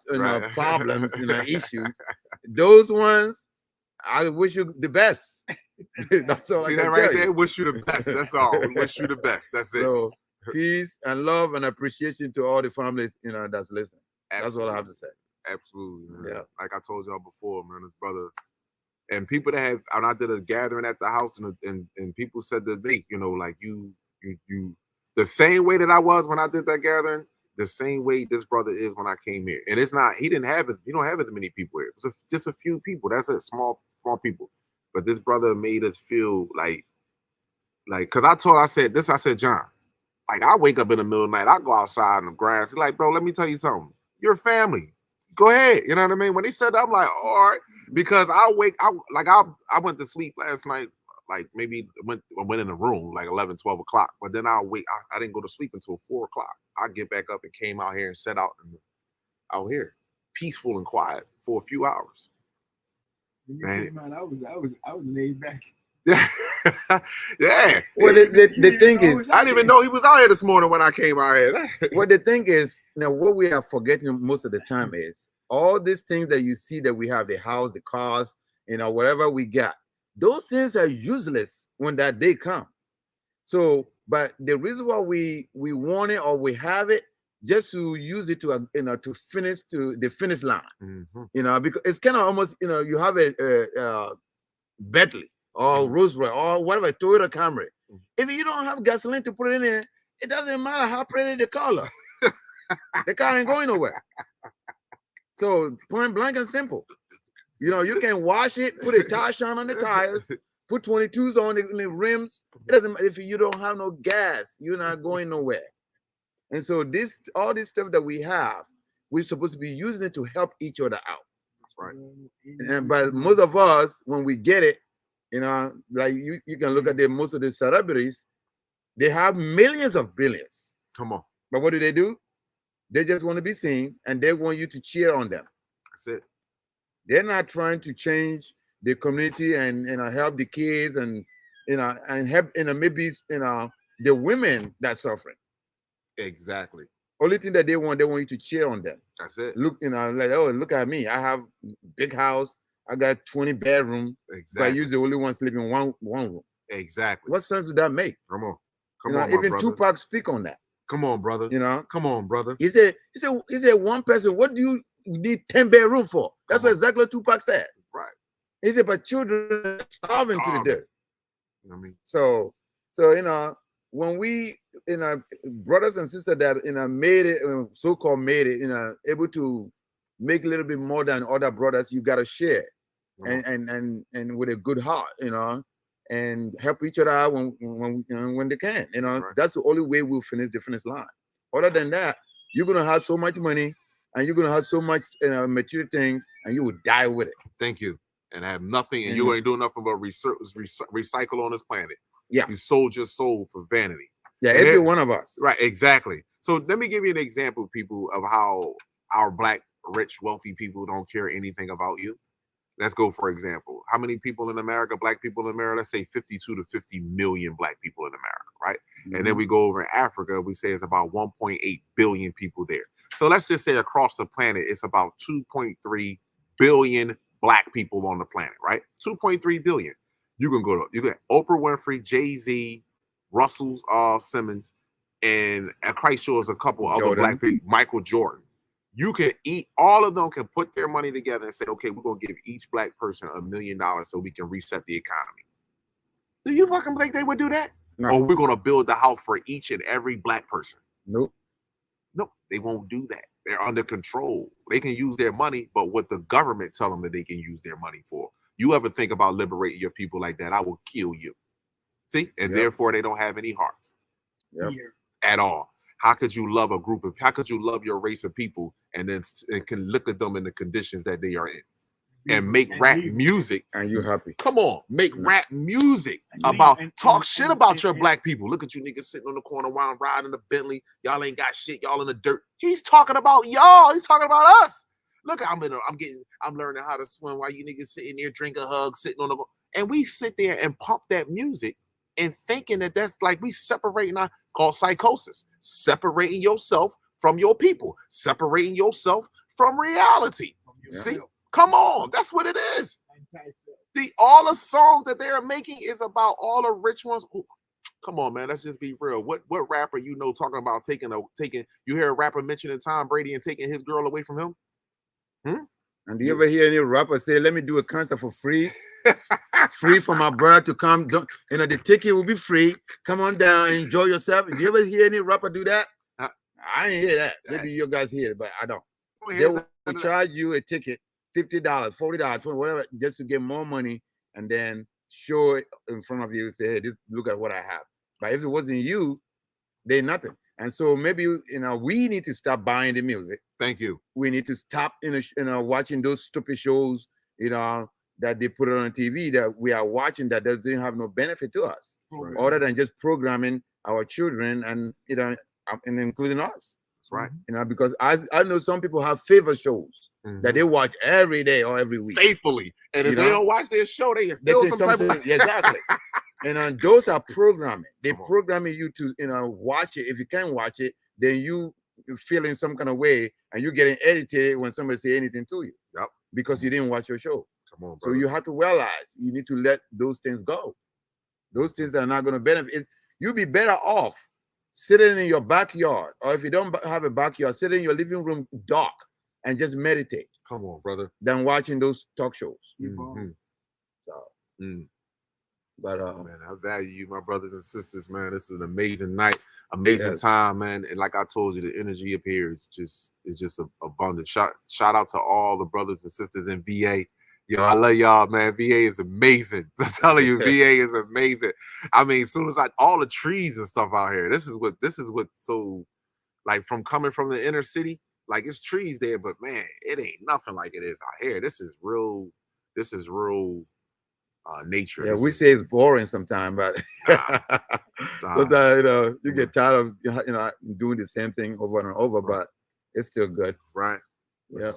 problems, issues. Those ones, I wish you the best. That's all. See I that can right tell there? you. Wish you the best. That's all. We wish you the best. That's it. So peace and love and appreciation to all the families, that's listening. That's all I have to say. Absolutely. Man. Yeah. Like I told y'all before, man, his brother. And people that have, and I did a gathering at the house, and people said that they, like you, the same way that I was when I did that gathering, the same way this brother is when I came here. And it's not, he don't have as many people here. It was just a few people. That's it, small people. But this brother made us feel like, cause I said, John, like I wake up in the middle of the night, I go outside in the grass. He's like, bro, let me tell you something. You're family. Go ahead. You know what I mean? When he said that, I'm like, all right. Because I went to sleep last night, like maybe went in the room like 11, 12 o'clock. But then I didn't go to sleep until 4 o'clock. I get back up and came out here and sat out here, peaceful and quiet for a few hours. Man, I was laid back. Yeah. Yeah. Well, the thing is, I didn't even know he was out here this morning when I came out here. well, the thing is, what we are forgetting most of the time is all these things that you see that we have, the house, the cars, whatever we got, those things are useless when that day comes. So, but the reason why we want it or we have it, just to use it to to finish to the finish line, because it's kind of almost you have a Bentley or Rolls Royce or whatever, Toyota Camry. If you don't have gasoline to put it in there, it doesn't matter how pretty the color. The car ain't going nowhere. So point blank and simple, you can wash it, put a tire shine on the tires, put 22s on the rims. It doesn't matter if you don't have no gas, you're not going nowhere. And so all this stuff that we have, we're supposed to be using it to help each other out. That's right. But most of us, when we get it, like you can look at most of the celebrities, they have millions of billions. Come on. But what do? They just want to be seen, and they want you to cheer on them. That's it. They're not trying to change the community and help the kids and and help maybe the women that's suffering. Exactly. Only thing that they want you to cheer on them. That's it. Look, like, oh, look at me. I have big house. I got 20 bedrooms. Exactly. But you're the only one sleeping in one room. Exactly. What sense would that make? Come on. Come on, even brother. Tupac speak on that. Come on, brother. Come on, brother. He said one person, what do you need 10 bedroom for? That's what exactly Tupac said. Right. He said, but children are starving to the death. You know what I mean? So when we brothers and sisters that made it, so-called made it, able to make a little bit more than other brothers, you gotta share and with a good heart, and help each other out when they can. Right. That's the only way we'll finish the finish line. Other than that, you're gonna have so much money and you're gonna have so much material things, and you will die with it. Thank you. And have nothing, and you ain't doing nothing but recycle on this planet. Yeah. You sold your soul for vanity. Yeah, every one of us. Right, exactly. So let me give you an example, people, of how our black, rich, wealthy people don't care anything about you. Let's go, for example. How many people in America, black people in America? Let's say 52 to 50 million black people in America, right? Mm-hmm. And then we go over in Africa, we say it's about 1.8 billion people there. So let's just say across the planet, it's about 2.3 billion black people on the planet, right? 2.3 billion. You can get Oprah Winfrey, Jay-Z, Russell Simmons, and I'm quite sure there's a couple other Jordan. black people, Michael Jordan. You can eat, all of them can put their money together and say, okay, we're going to give each black person $1 million so we can reset the economy. Do you fucking think they would do that? No. Or we're going to build the house for each and every black person? Nope. No, they won't do that. They're under control. They can use their money, but what the government tell them that they can use their money for. You ever think about liberating your people like that, I will kill you. See? And therefore they don't have any heart at all. How could you love how could you love your race of people and then can look at them in the conditions that they are in and make rap music? And you happy? Come on, make rap music about talk shit about your black people. Look at you niggas sitting on the corner while I'm riding the Bentley. Y'all ain't got shit. Y'all in the dirt. He's talking about y'all. He's talking about us. Look, I'm learning how to swim while you niggas sitting there drinking a hug, sitting on the, and we sit there and pump that music and thinking that that's like we separating our, called psychosis, separating yourself from your people, separating yourself from reality. See, come on, that's what it is. See, all the songs that they're making is about all the rich ones. Ooh, come on, man, let's just be real. What rapper you know talking about taking? You hear a rapper mentioning Tom Brady and taking his girl away from him? And do you ever hear any rapper say, "Let me do a concert for free"? Free for my brother to come. The ticket will be free. Come on down and enjoy yourself. Do you ever hear any rapper do that? I didn't hear that. Maybe you guys hear it, but I don't. They will charge you a ticket, $50, $40, $20, whatever, just to get more money, and then show it in front of you. Say, "Hey, look at what I have." But if it wasn't you, they're nothing. And so maybe we need to stop buying the music. Thank you. We need to stop watching those stupid shows, that they put on TV that we are watching that doesn't have no benefit to us, other than just programming our children and and including us. That's right. Because I know some people have favorite shows that they watch every day or every week faithfully, and if they don't watch their show, they feel some type of exactly. And those are programming. They're programming you to watch it. If you can't watch it, then you feel in some kind of way, and you're getting irritated when somebody say anything to you. Yep. Because you didn't watch your show. Come on, so you have to realize you need to let those things go. Those things that are not going to benefit. You'll be better off sitting in your backyard, or if you don't have a backyard, sit in your living room dark and just meditate. Come on, brother. Than watching those talk shows. But man, I value you, my brothers and sisters, man. This is an amazing night, amazing time, man. And like I told you, the energy up here is just abundant. Shout out to all the brothers and sisters in VA. Yo, I love y'all, man. VA is amazing. I'm telling you, VA is amazing. I mean, as soon as all the trees and stuff out here, this is what so like from coming from the inner city, like it's trees there, but man, it ain't nothing like it is out here. This is real nature. Yeah, we say it's boring sometimes, but sometimes you get tired of doing the same thing over and over, but it's still good. Right. Yeah.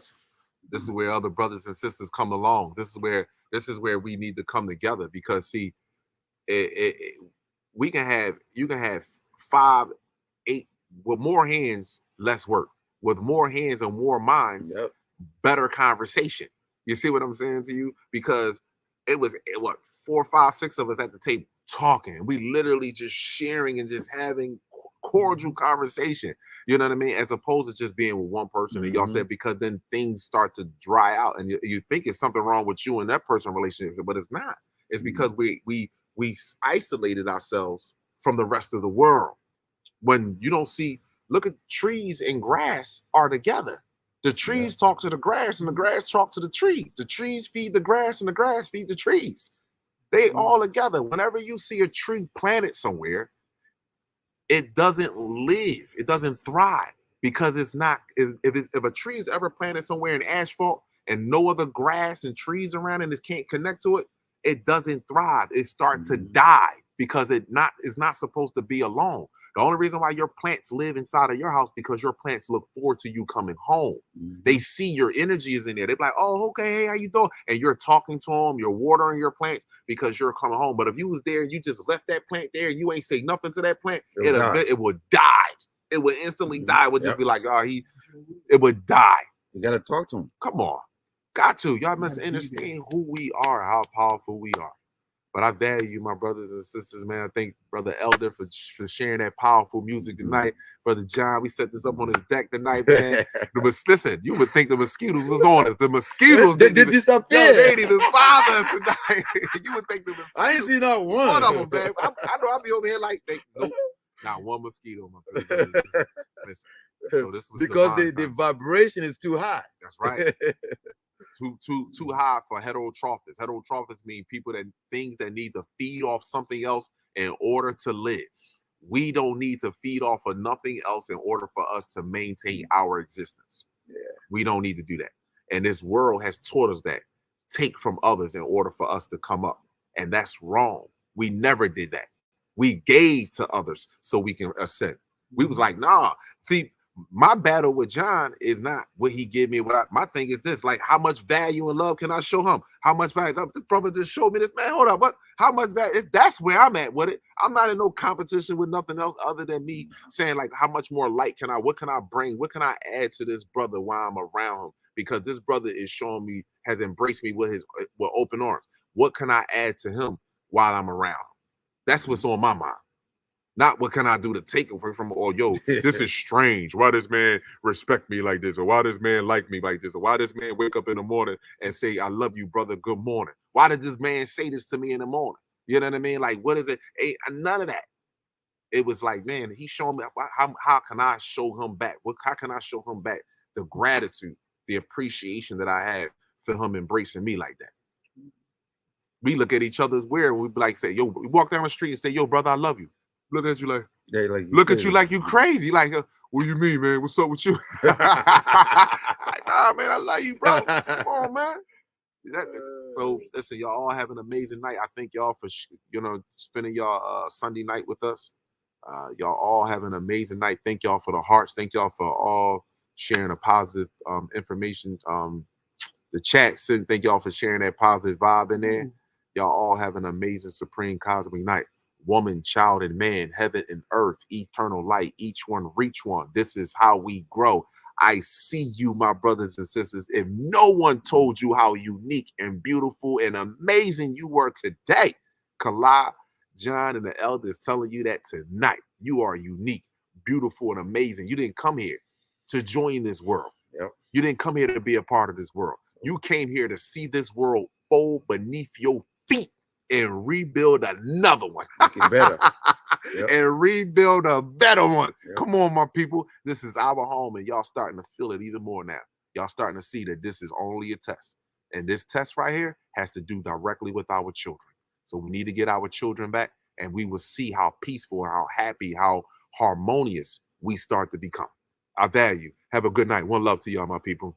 This is where other brothers and sisters come along. This is where we need to come together, because see, you can have 5, 8 with more hands, less work. With more hands and more minds, better conversation. You see what I'm saying to you? Because it was 4, 5, 6 of us at the table talking. We literally just sharing and just having cordial conversation. You know what I mean? As opposed to just being with one person. And y'all said, because then things start to dry out, and you think it's something wrong with you and that person relationship, but it's not. It's because we isolated ourselves from the rest of the world. When you don't see, look at trees and grass are together. The trees talk to the grass, and the grass talk to the trees. The trees feed the grass, and the grass feed the trees. They all together. Whenever you see a tree planted somewhere, it doesn't live. It doesn't thrive, because it's not. If a tree is ever planted somewhere in asphalt and no other grass and trees around and it can't connect to it, it doesn't thrive. It starts to die because it's not supposed to be alone. The only reason why your plants live inside of your house because your plants look forward to you coming home. They see your energy is in there. They're like, "Oh, okay, hey, how you doing?" And you're talking to them, you're watering your plants because you're coming home. But if you was there, you just left that plant there, you ain't say nothing to that plant, it would die. It would instantly die. It would just be like, it would die. You gotta talk to them. Come on. Got to. Y'all must understand who we are, how powerful we are. But I value you, my brothers and sisters, man. I thank Brother Elder for sharing that powerful music tonight. Brother John, we set this up on his deck tonight, man. Listen, you would think the mosquitoes was on us. The mosquitoes they didn't even, disappear. yo, they didn't even bother us tonight. You would think the mosquitoes. I ain't seen not one. One of them, man. I know I'll be over here like, nope, not one mosquito, my brothers. Listen, so this was because divine the time. vibration is too high. That's right. Too high for heterotrophs. Heterotrophs mean people that things that need to feed off something else in order to live. We don't need to feed off of nothing else in order for us to maintain our existence. Yeah. We don't need to do that. And this world has taught us that. Take from others in order for us to come up. And that's wrong. We never did that. We gave to others so we can ascend. We was like, nah. See, my battle with John is not what he give me. My thing is this: like, how much value and love can I show him? How much value? This brother just showed me this, man. Hold up, what? How much value? That's where I'm at with it. I'm not in no competition with nothing else other than me saying, like, how much more light can I? What can I bring? What can I add to this brother while I'm around him? Because this brother is showing me, has embraced me with open arms. What can I add to him while I'm around him? That's what's on my mind. Not what can I do to take away from, oh, yo, this is strange. Why this man respect me like this? Or why this man like me like this? Or why this man wake up in the morning and say, I love you, brother, good morning? Why did this man say this to me in the morning? You know what I mean? Like, what is it? None of that. It was like, man, he showed me, how can I show him back? How can I show him back the gratitude, the appreciation that I have for him embracing me like that? We look at each other's weird. We be like, say, yo, we walk down the street and say, yo, brother, I love you. Look at you like, yeah, like look at you like you crazy. Like, what you mean, man? What's up with you? Like, nah, man, I love you, bro. Come on, man. So listen, y'all all have an amazing night. I thank y'all for spending y'all Sunday night with us. Y'all all have an amazing night. Thank y'all for the hearts. Thank y'all for all sharing a positive information. The chat said thank y'all for sharing that positive vibe in there. Y'all all have an amazing supreme cosmic night. Woman, child, and man, heaven and earth, eternal light, each one reach one. This is how we grow. I see you, my brothers and sisters. If no one told you how unique and beautiful and amazing you were today, Kala, John, and the elders telling you that tonight. You are unique, beautiful, and amazing. You didn't come here to join this world. Yep. You didn't come here to be a part of this world. You came here to see this world fold beneath your feet and rebuild another one. Make it better. Yep. And rebuild a better one. Yep. Come on, my people. This is our home, and y'all starting to feel it even more now. Y'all starting to see that this is only a test. And this test right here has to do directly with our children. So we need to get our children back, and we will see how peaceful, how happy, how harmonious we start to become. I value. Have a good night. One love to y'all, my people.